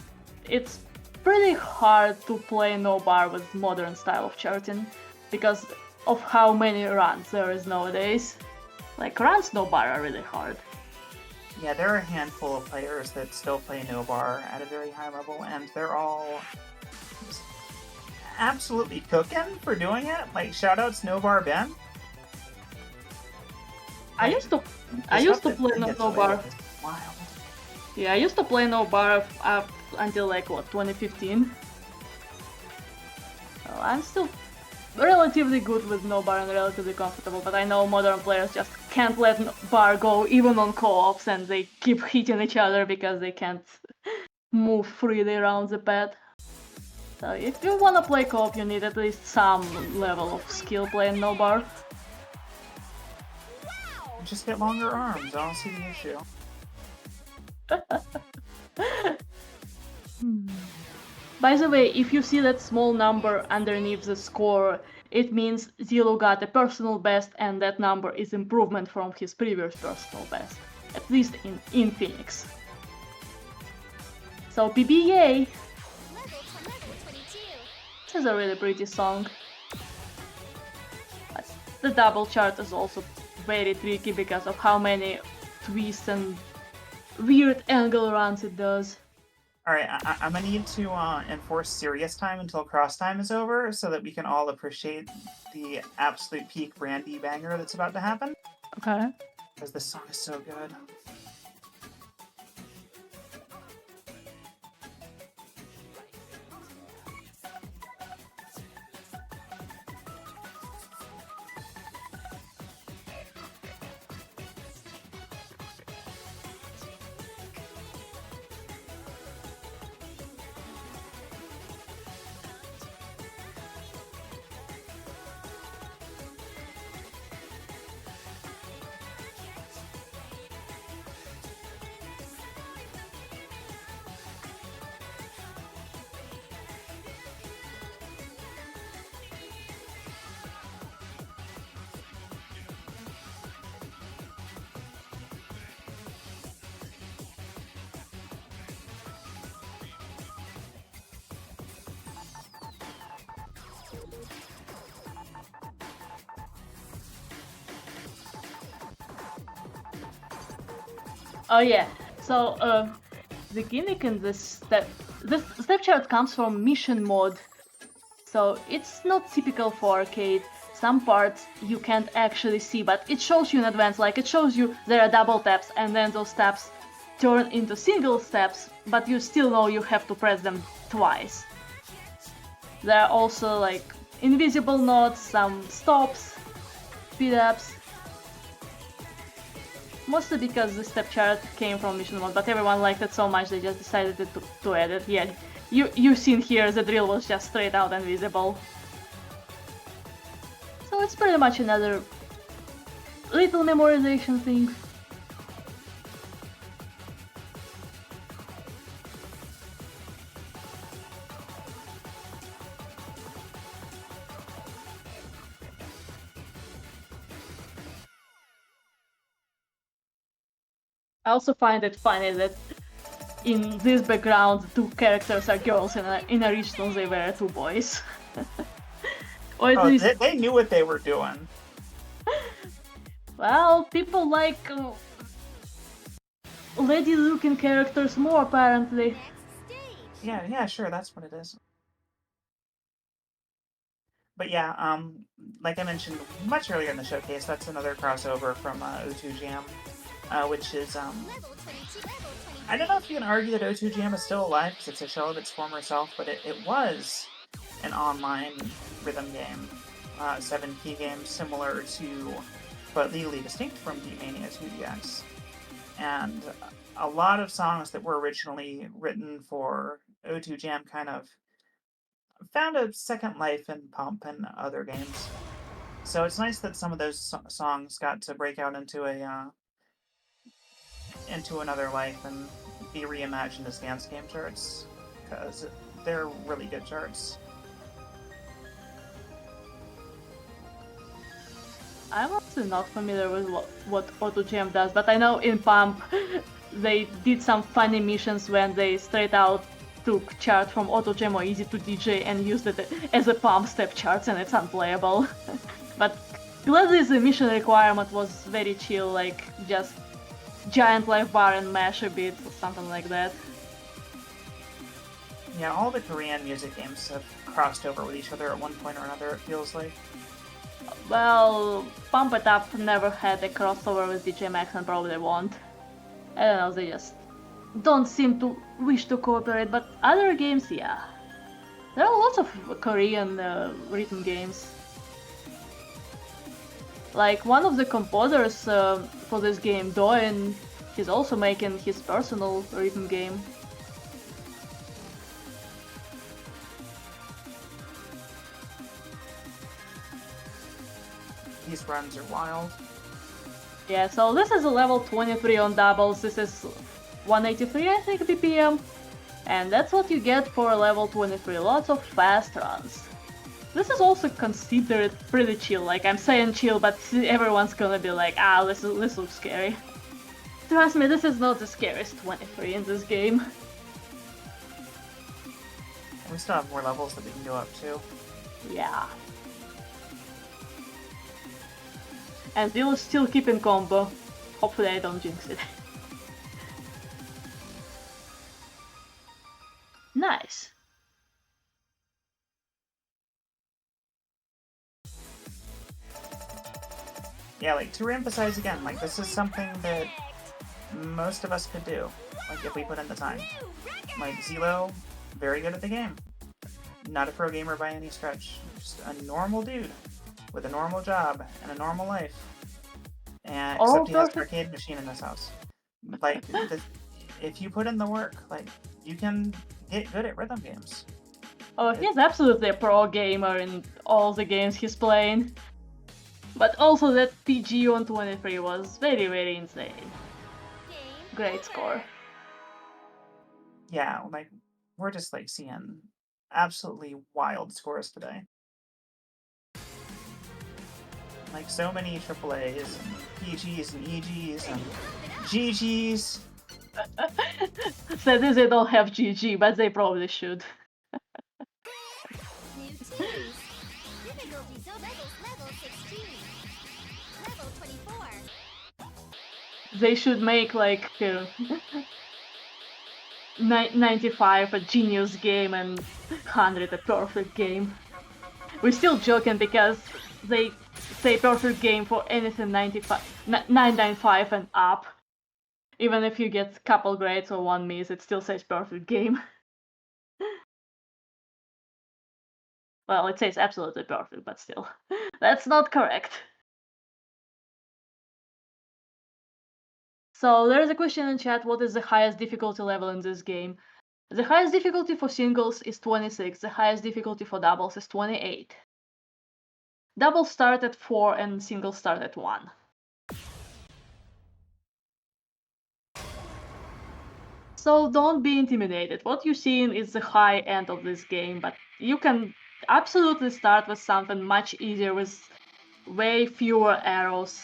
it's pretty hard to play no bar with modern style of charting because of how many runs there is nowadays. Like runs no bar are really hard.
Yeah, there are a handful of players that still play no bar at a very high level, and they're all just absolutely cooking for doing it. Like, shoutouts No Bar Ben.
I used to play no bar.
Wild.
Yeah, I used to play no bar up until like 2015. So I'm still relatively good with no bar and relatively comfortable, but I know modern players just can't let bar go even on co-ops, and they keep hitting each other because they can't move freely around the pad. So if you wanna play co-op, you need at least some level of skill playing no bar.
Just get longer arms. I don't see the issue.
By the way, if you see that small number underneath the score, it means ZELLOOO got a personal best, and that number is improvement from his previous personal best, at least in Phoenix. So PB yay!
Level 22.
This is a really pretty song. But the double chart is also very tricky because of how many twists and weird angle runs it does.
Alright, I'm gonna need to enforce serious time until cross time is over so that we can all appreciate the absolute peak Brandy banger that's about to happen.
Okay.
Because this song is so good.
Oh yeah. So the gimmick in this step chart comes from mission mode. So it's not typical for arcade. Some parts you can't actually see, but it shows you in advance. Like it shows you there are double taps, and then those taps turn into single steps, but you still know you have to press them twice. There are also like invisible nodes, some stops, speed ups. Mostly because the step chart came from mission mode, but everyone liked it so much they just decided to add it. Yeah, you've seen here the drill was just straight out invisible. So it's pretty much another little memorization thing. I also find it funny that in this background, the two characters are girls, and in original they were two boys. Or at
Oh,
least,
they knew what they were doing.
well, people like lady-looking characters more, apparently.
Next stage.
Yeah, sure, that's what it is. But yeah, like I mentioned much earlier in the showcase, that's another crossover from O2 Jam, which is
Level 22, level 23.
I don't know if you can argue that O2 Jam is still alive because it's a shell of its former self, but it was an online rhythm game, 7 key game similar to, but legally distinct from D-Mania 2DX. And a lot of songs that were originally written for O2 Jam kind of found a second life in Pump and other games. So it's nice that some of those songs got to break out into into another life and be reimagined as dance game charts because they're really good charts.
I'm also not familiar with what AutoGem does, but I know in Pump they did some funny missions when they straight out took chart from AutoGem or Easy to DJ and used it as a Pump step charts, and it's unplayable. But gladly the mission requirement was very chill, like just giant life bar and mash a bit or something like that.
Yeah, all the Korean music games have crossed over with each other at one point or another, it feels like.
Well, Pump It Up never had a crossover with DJ Max and probably won't. I don't know, they just don't seem to wish to cooperate, but other games, yeah. There are lots of Korean rhythm games. Like, one of the composers for this game, Doin, he's also making his personal rhythm game.
These runs are wild.
Yeah, so this is a level 23 on doubles, this is 183 I think BPM, and that's what you get for level 23, lots of fast runs. This is also considered pretty chill, like I'm saying chill, but everyone's gonna be like, ah, this looks scary. Trust me, this is not the scariest 23 in this game.
We still have more levels that we can go up to.
Yeah. And we'll still keep in combo. Hopefully I don't jinx it. Nice.
Yeah, like, to reemphasize again, like, this is something that most of us could do, like, if we put in the time. Like, ZELLOOO, very good at the game. Not a pro gamer by any stretch. Just a normal dude with a normal job and a normal life. And except he has an arcade machine in his house. Like, if you put in the work, like, you can get good at rhythm games.
Oh, he's absolutely a pro gamer in all the games he's playing. But also that PG on 23 was very, very insane. Great score.
Yeah, like, we're just, like, seeing absolutely wild scores today. Like, so many AAAs, and PGs, and EGs, and GGs.
That is, they don't have GG, but they probably should.
New twos. Difficulty zone level 16. Level 24.
They should make like 95 a genius game and 100 a perfect game. We're still joking because they say perfect game for anything 995 and up. Even if you get a couple grades or one miss, it still says perfect game. Well, it says absolutely perfect, but still. That's not correct. So there's a question in chat, what is the highest difficulty level in this game? The highest difficulty for singles is 26, the highest difficulty for doubles is 28. Doubles start at 4 and singles start at 1. So don't be intimidated. What you're seeing is the high end of this game, but you can absolutely start with something much easier with way fewer arrows.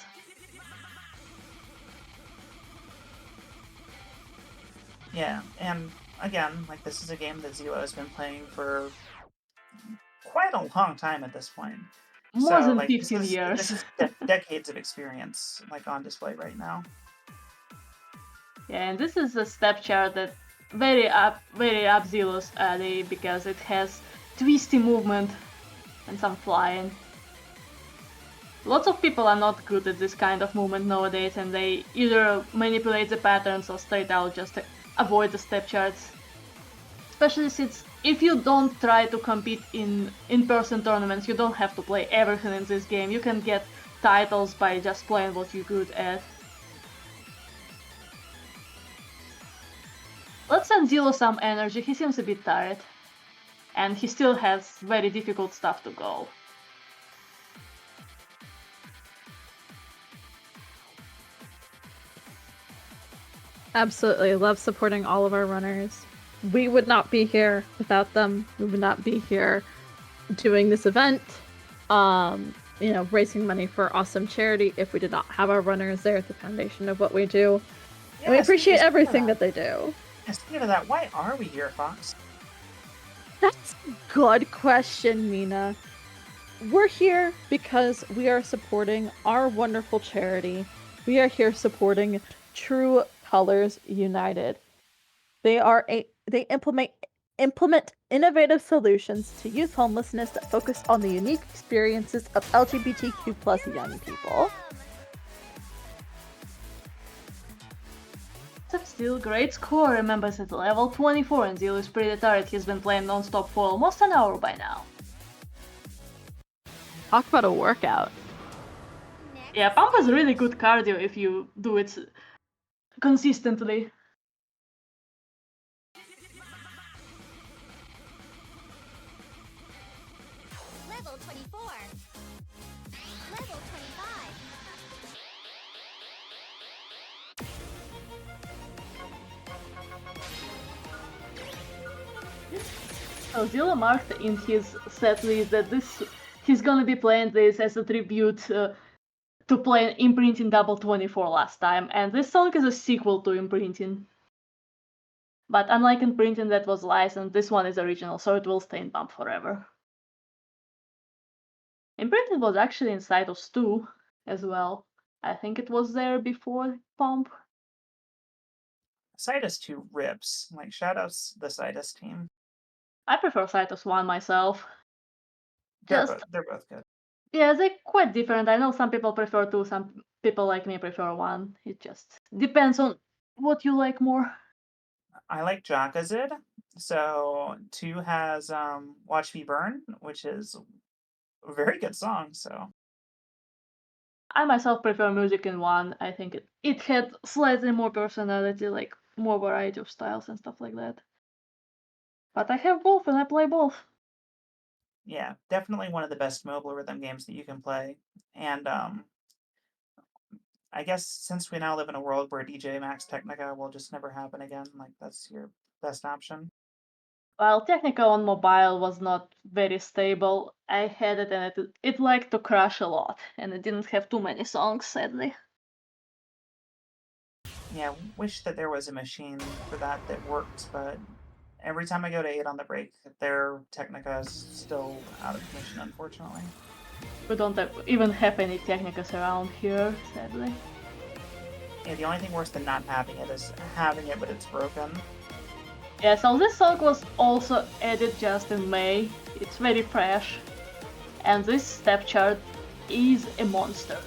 Yeah, and again, like this is a game that ZELLLOO has been playing for quite a long time at this point.
More
So,
than
like,
15
this
years.
is decades of experience, like, on display right now.
Yeah, and this is a step chart that very up ZELLLOO's alley because it has twisty movement and some flying. Lots of people are not good at this kind of movement nowadays, and they either manipulate the patterns or straight out just avoid the step charts. Especially since if you don't try to compete in in-person tournaments, you don't have to play everything in this game. You can get titles by just playing what you're good at. Let's send ZELLLOO some energy, he seems a bit tired. And he still has very difficult stuff to go.
Absolutely. Love supporting all of our runners. We would not be here without them. We would not be here doing this event. Raising money for awesome charity if we did not have our runners there at the foundation of what we do. And we appreciate everything that they do.
Speaking of that, why are we here, Fox?
That's a good question, Mina. We're here because we are supporting our wonderful charity. We are here supporting True Colors United. They implement innovative solutions to youth homelessness that focus on the unique experiences of LGBTQ plus young people.
Still great score, remembers at level 24 and ZELLLOO is pretty tired, he's been playing non-stop for almost an hour by now.
Talk about a workout.
Next.
Yeah, pump is really good cardio if you do it consistently.
Level 24. Level 25.
So ZELLLOO marked in his set list that he's gonna be playing this as a tribute to playing Imprinting Double 24 last time, and this song is a sequel to Imprinting. But unlike Imprinting that was licensed, this one is original, so it will stay in Pump forever. Imprinting was actually in Cytos 2 as well. I think it was there before Pump.
Cytus 2 rips. Like, shoutouts the Cytus team.
I prefer Cytos 1 myself.
They're
Just
both good.
yeah, they're quite different. I know some people prefer 2, some people like me prefer 1. It just depends on what you like more.
I like Jockazid. So 2 has Watch Me Burn, which is a very good song, so.
I myself prefer music in 1. I think it had slightly more personality, like more variety of styles and stuff like that. But I have both and I play both.
Yeah, definitely one of the best mobile rhythm games that you can play. And I guess since we now live in a world where DJ Max Technica will just never happen again, like that's your best option.
While Technica on mobile was not very stable, I had it and it liked to crash a lot, and it didn't have too many songs, sadly.
Yeah, wish that there was a machine for that worked, but every time I go to 8 on the break, their Technica is still out of commission, unfortunately.
We don't even have any Technicas around here, sadly.
Yeah, the only thing worse than not having it is having it, but it's broken.
Yeah, so this song was also added just in May. It's very fresh. And this step chart is a monster.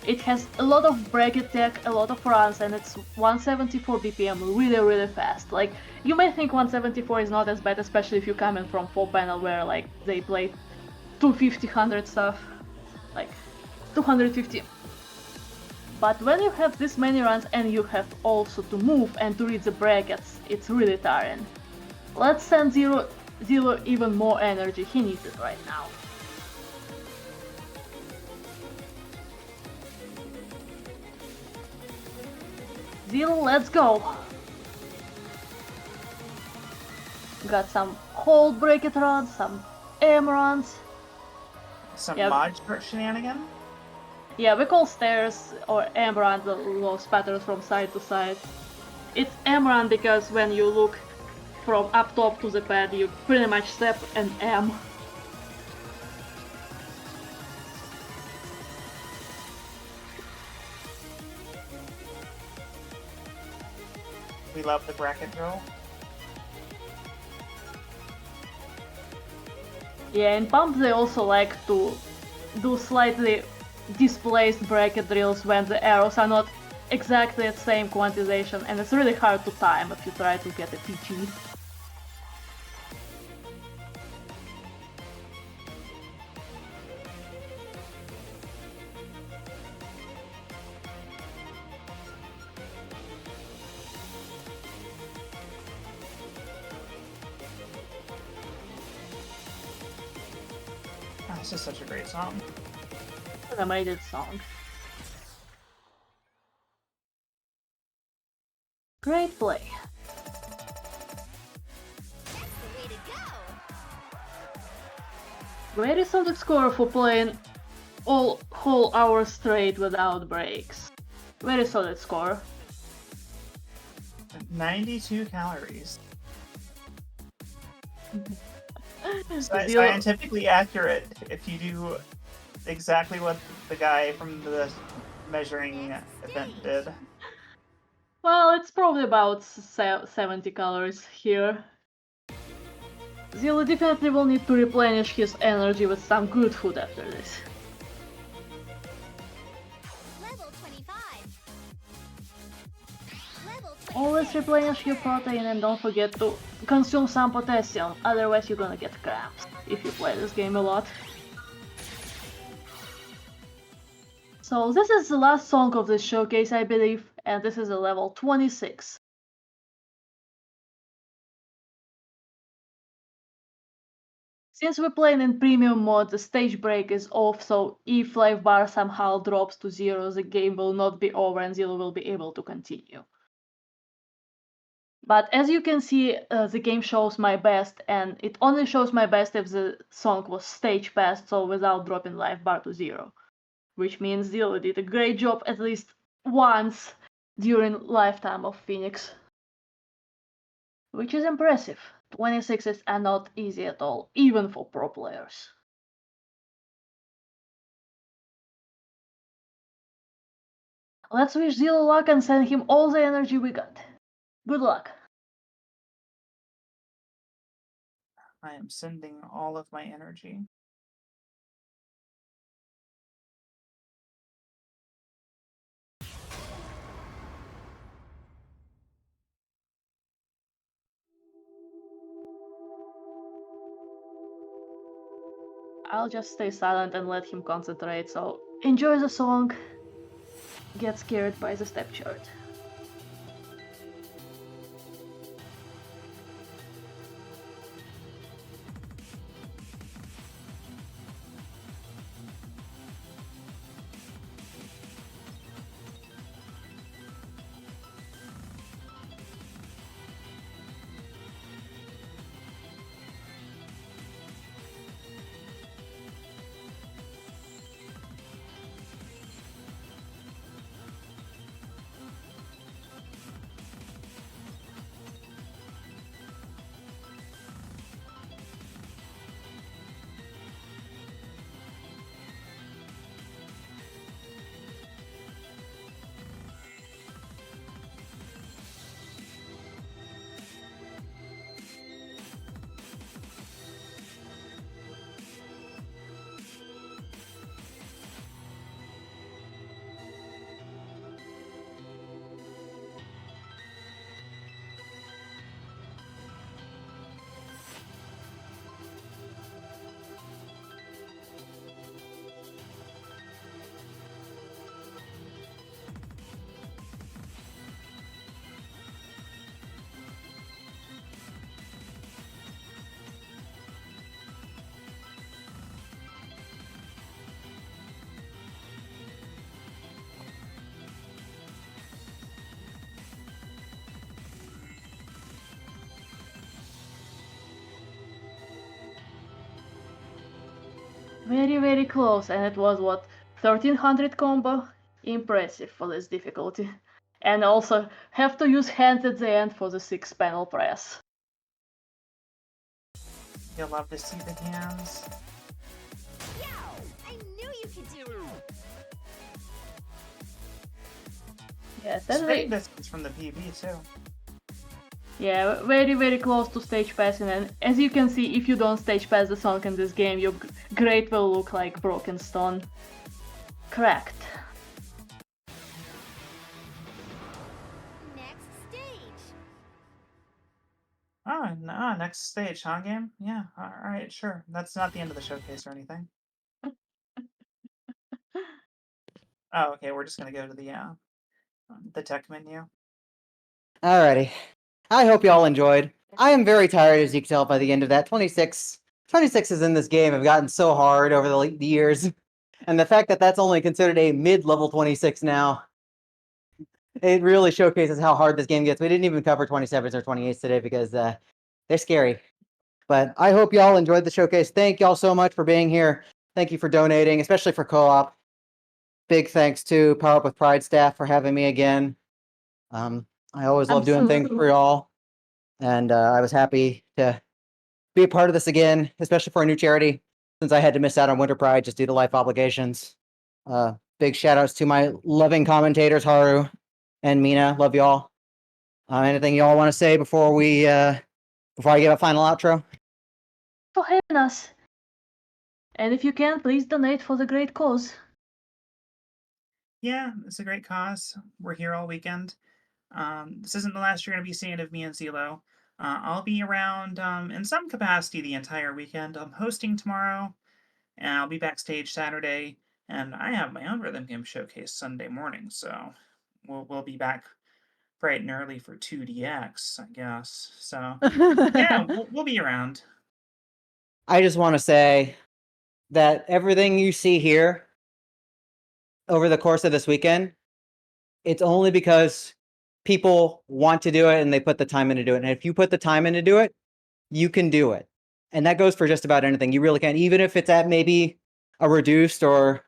It has a lot of break attack, a lot of runs, and it's 174 BPM really fast. Like, you may think 174 is not as bad, especially if you're coming from 4-panel where like they play 250, 100 stuff. Like, 250. But when you have this many runs and you have also to move and to read the brackets, it's really tiring. Let's send Zero even more energy. He needs it right now. Zero, let's go. Got some hold breakatrons, some aim-runs.
Some
Yep.
mod shenanigan?
Yeah, we call stairs or aim-runs those patterns from side to side. It's aim-run because when you look from up top to the pad, you pretty much step and aim.
We love the bracket drill.
Yeah, in Pump they also like to do slightly displaced bracket drills when the arrows are not exactly at same quantization, and it's really hard to time if you try to get a PG.
Oh, this is such a great song.
An amazing song. Great play.
That's the way to go.
Very solid score for playing all whole hour straight without breaks. Very solid score.
92 calories.
Zero-
Scientifically accurate if you do exactly what the guy from the measuring event did.
Well, it's probably about 70 calories here. Zillo definitely will need to replenish his energy with some good food after this.
Level 25. Level 26.
Always replenish your protein and don't forget to consume some potassium, otherwise you're gonna get cramps if you play this game a lot. So this is the last song of this showcase, I believe, and this is a level 26. Since we're playing in premium mode, the stage break is off, so if life bar somehow drops to 0, the game will not be over and Zillo will be able to continue. But as you can see, the game shows my best, and it only shows my best if the song was stage passed, so without dropping life bar to 0. Which means Zillo did a great job at least once during lifetime of Phoenix. Which is impressive. 26s are not easy at all, even for pro players. Let's wish Zillo luck and send him all the energy we got. Good luck.
I am sending all of my energy.
I'll just stay silent and let him concentrate, so enjoy the song. Get scared by the step chart. Very, very close, and it was what, 1300 combo? Impressive for this difficulty. And also have to use hands at the end for the 6 panel press.
You'll love to see the hands.
Yo! I knew you could do it!
Yes, that's
Spitting distance from the PB too.
yeah, very, very close to stage passing, and as you can see, if you don't stage pass the song in this game, your grade will look like broken stone. Correct.
Next stage!
Oh, no, next stage, huh, game? Yeah, alright, sure. That's not the end of the showcase or anything. Oh, okay, we're just gonna go to the tech menu.
Alrighty. I hope y'all enjoyed. I am very tired, as you can tell by the end of that. 26 is in this game have gotten so hard over the years. And the fact that that's only considered a mid-level 26 now, it really showcases how hard this game gets. We didn't even cover 27s or 28s today because they're scary. But I hope y'all enjoyed the showcase. Thank y'all so much for being here. Thank you for donating, especially for co-op. Big thanks to Power Up with Pride staff for having me again. I always love doing things for y'all. And I was happy to be a part of this again, especially for a new charity, since I had to miss out on Winter Pride just due to life obligations. Big shout outs to my loving commentators, Haru and Mina. Love y'all. Anything y'all want to say before I give a final outro?
For having us. And if you can, please donate for the great cause.
Yeah, it's a great cause. We're here all weekend. This isn't the last you're going to be seeing of me and ZELLOOO. I'll be around in some capacity the entire weekend. I'm hosting tomorrow, and I'll be backstage Saturday, and I have my own rhythm game showcase Sunday morning, so we'll be back bright and early for 2DX, I guess. So yeah, we'll be around.
I just want to say that everything you see here over the course of this weekend, it's only because people want to do it and they put the time in to do it. And if you put the time in to do it, you can do it. And that goes for just about anything. You really can, even if it's at maybe a reduced or a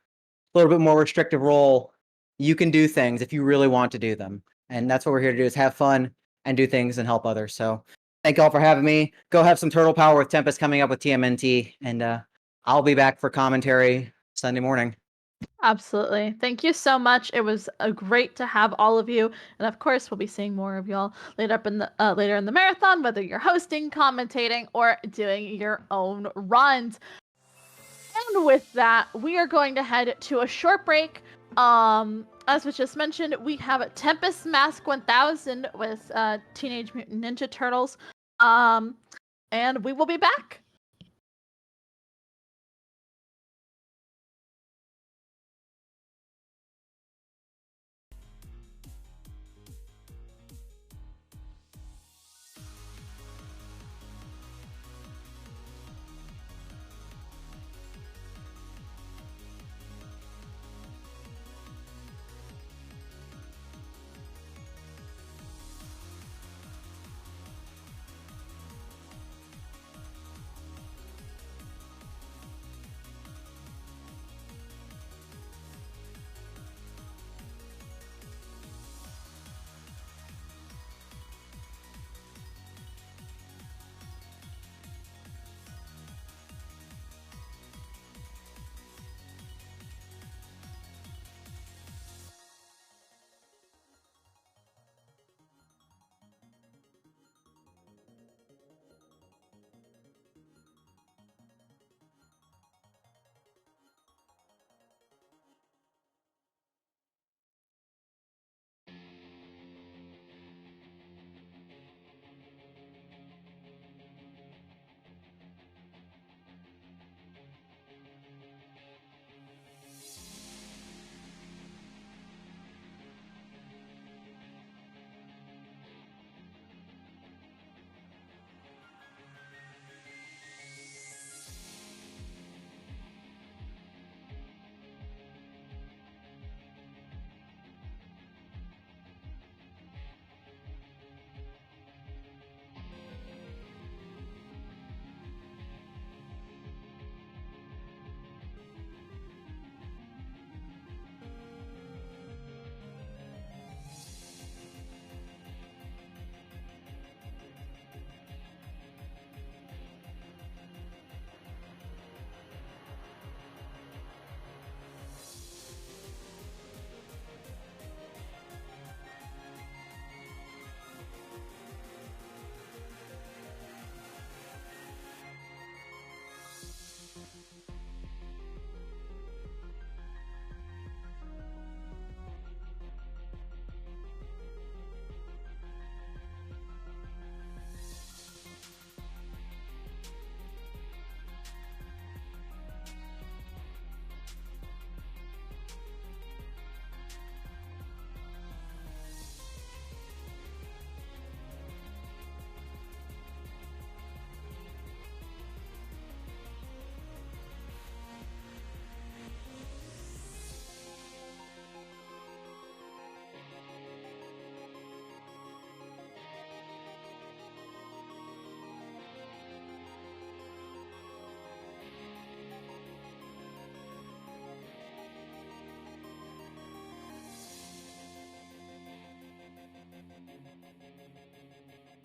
little bit more restrictive role, you can do things if you really want to do them. And that's what we're here to do, is have fun and do things and help others. So thank you all for having me. Go have some Turtle Power with Tempest coming up with TMNT. And I'll be back for commentary Sunday morning.
Absolutely. Thank you so much. It was great to have all of you, and of course, we'll be seeing more of y'all later in the marathon, whether you're hosting, commentating, or doing your own runs. And with that, we are going to head to a short break. As was just mentioned, we have Tempest Mask 1000 with Teenage Mutant Ninja Turtles. And we will be back.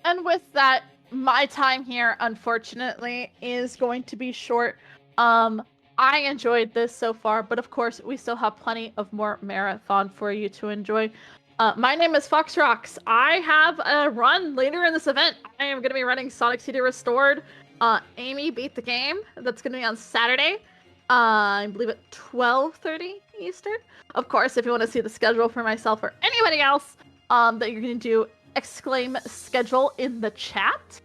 And with that, my time here, unfortunately, is going to be short. I enjoyed this so far, but of course, we still have plenty of more marathon for you to enjoy. My name is Fox Rocks. I have a run later in this event. I am going to be running Sonic CD Restored. Amy beat the game. That's going to be on Saturday. I believe at 12:30 Eastern. Of course, if you want to see the schedule for myself or anybody else that you're going to do, exclaim schedule in the chat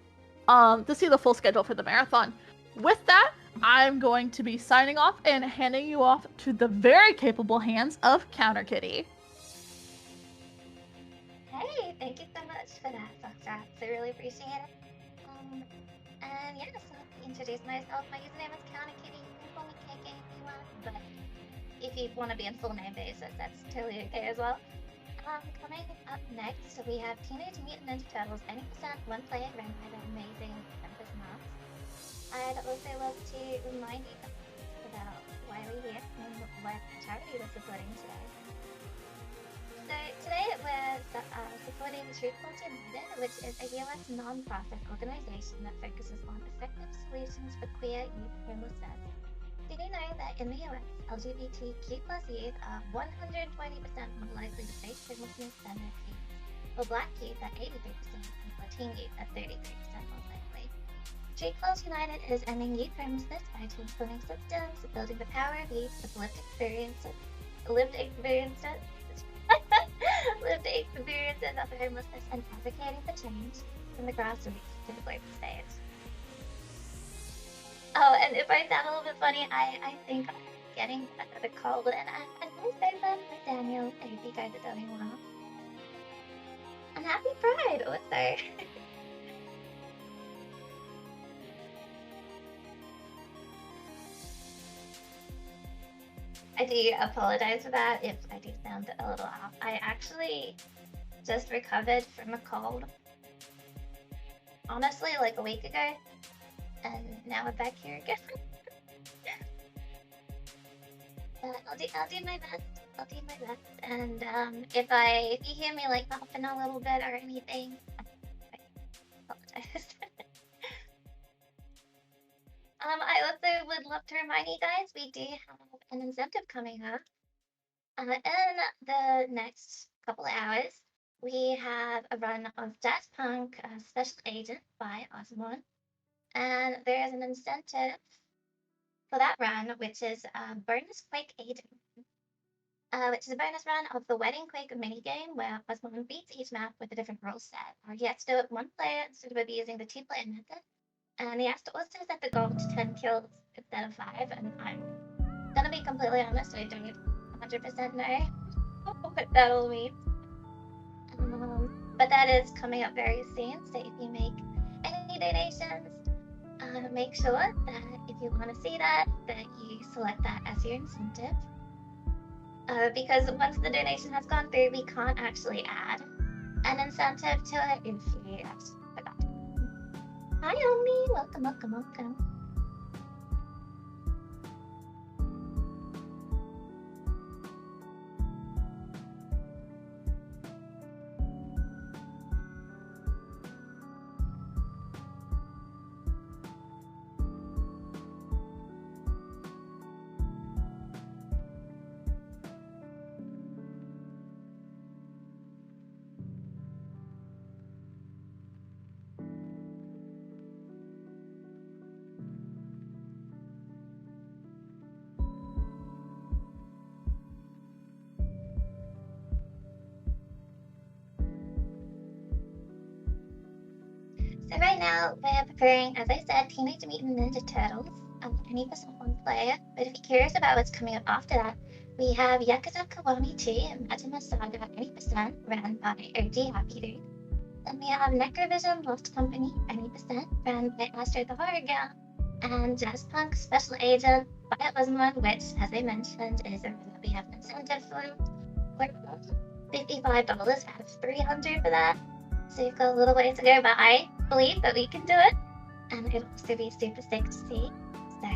to see the full schedule for the marathon. With that, I'm going to be signing off and handing you off to the very capable hands of Counter Kitty.
Hey, thank you so much for that, Foxtrot. I really appreciate it. And yeah, so let me introduce myself. My username is CounterKitty. You can call me KK if you want, but if you want to be on full name basis, that's totally okay as well. Coming up next, we have Teenage Mutant Ninja Turtles, 90% one player run by the amazing Tempest Mouse. I'd also love to remind you about why we're here and what charity we're supporting today. So today we're supporting True Culture United, which is a US non-profit organization that focuses on effective solutions for queer youth homelessness. Did you know that in the US, LGBTQ+ youth are 120% more likely to face homelessness than their peers, while Black youth are 83% and Latino youth are 33% more likely? Tree Close United is ending youth homelessness by transforming systems, building the power of youth with lived experiences of homelessness, and advocating for change from the grassroots to the global stage. Oh, and if I sound a little bit funny, I think I'm getting another cold, and I'm going to say that with Daniel. I hope you guys are doing well. And happy Pride also. I do apologize for that if I do sound a little off. I actually just recovered from a cold, honestly, like a week ago. And now we're back here again. I'll do my best. I'll do my best. And if you hear me like coughing a little bit or anything, I apologize. I also would love to remind you guys we do have an incentive coming up. In the next couple of hours, we have a run of Jazz Punk Special Agent by Osmond. And there is an incentive for that run, which is Bonus Quake Agent, which is a bonus run of the Wedding Quake minigame, where Osmond beats each map with a different rule set. He has to do it one player instead of abusing the two-player method. And he has to also set the goal to 10 kills instead of 5, and I'm gonna be completely honest, I don't 100% know what that all means. But that is coming up very soon, so if you make any donations, make sure that if you want to see that you select that as your incentive. Because once the donation has gone through, we can't actually add an incentive to it if you actually forgot. Hi, Omi! Welcome, welcome, welcome. So right now, we're preparing, as I said, Teenage Mutant Ninja Turtles, 90% one player. But if you're curious about what's coming up after that, we have Yakuza Kiwami 2 and Majima Saga 80% ran by OG Happy Dude. Then we have Necrovision Lost Company 80% ran by Astro the Horror Girl. And Jazz Punk Special Agent by Osmond, which, as I mentioned, is a run that we have an incentive for. We're $55 out of $300 for that. So you've got a little ways to go, but I believe that we can do it. And it'll also be super sick to see. So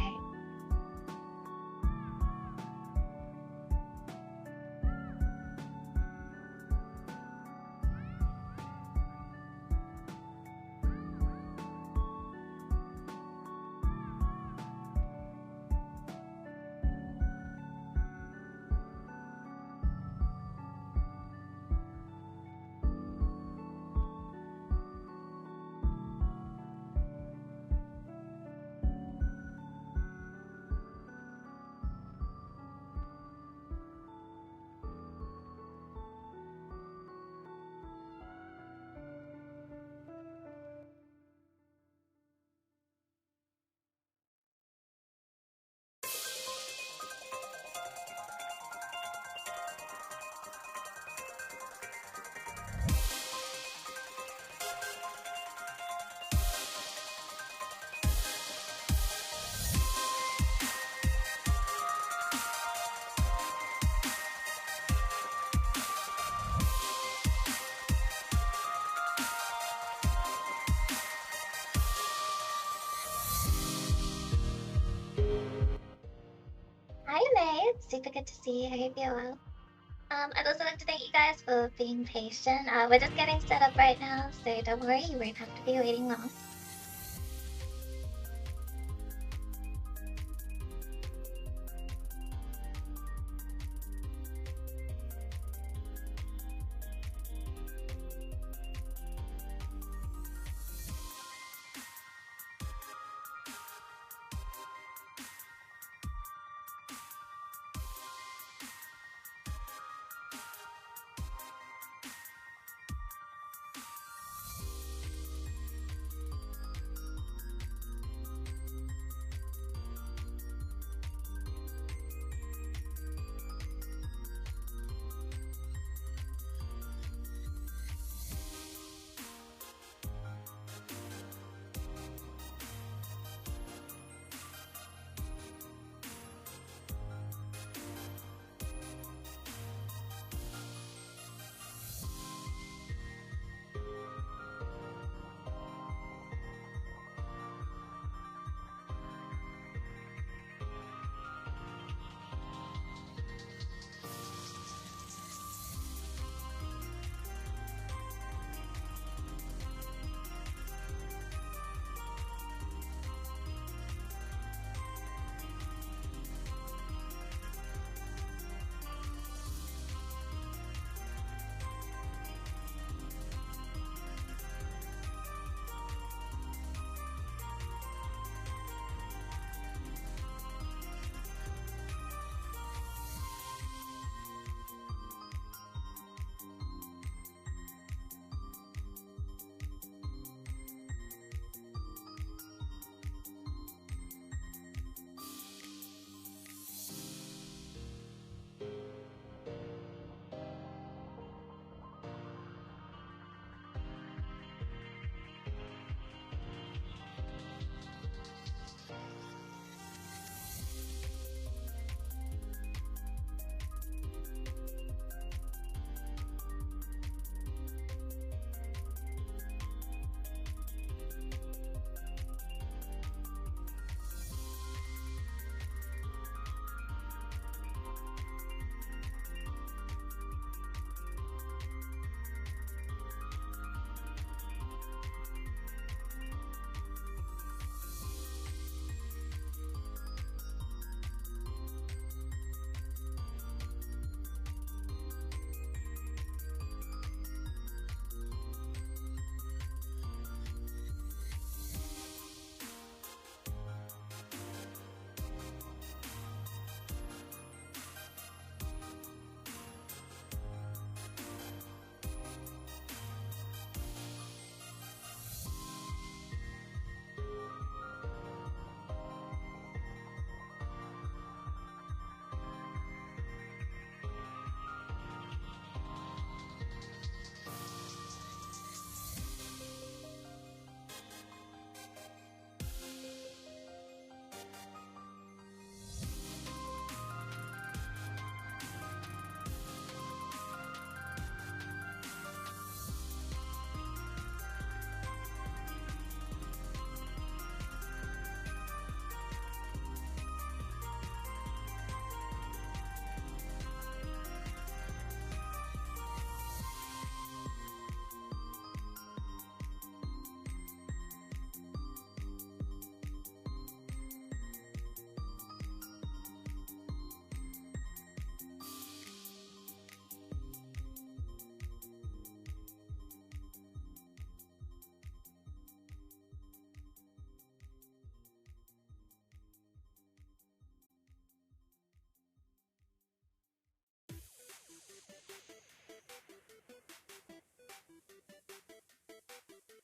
super good to see you. I hope you're well. I'd also like to thank you guys for being patient. We're just getting set up right now, so don't worry, you won't have to be waiting long.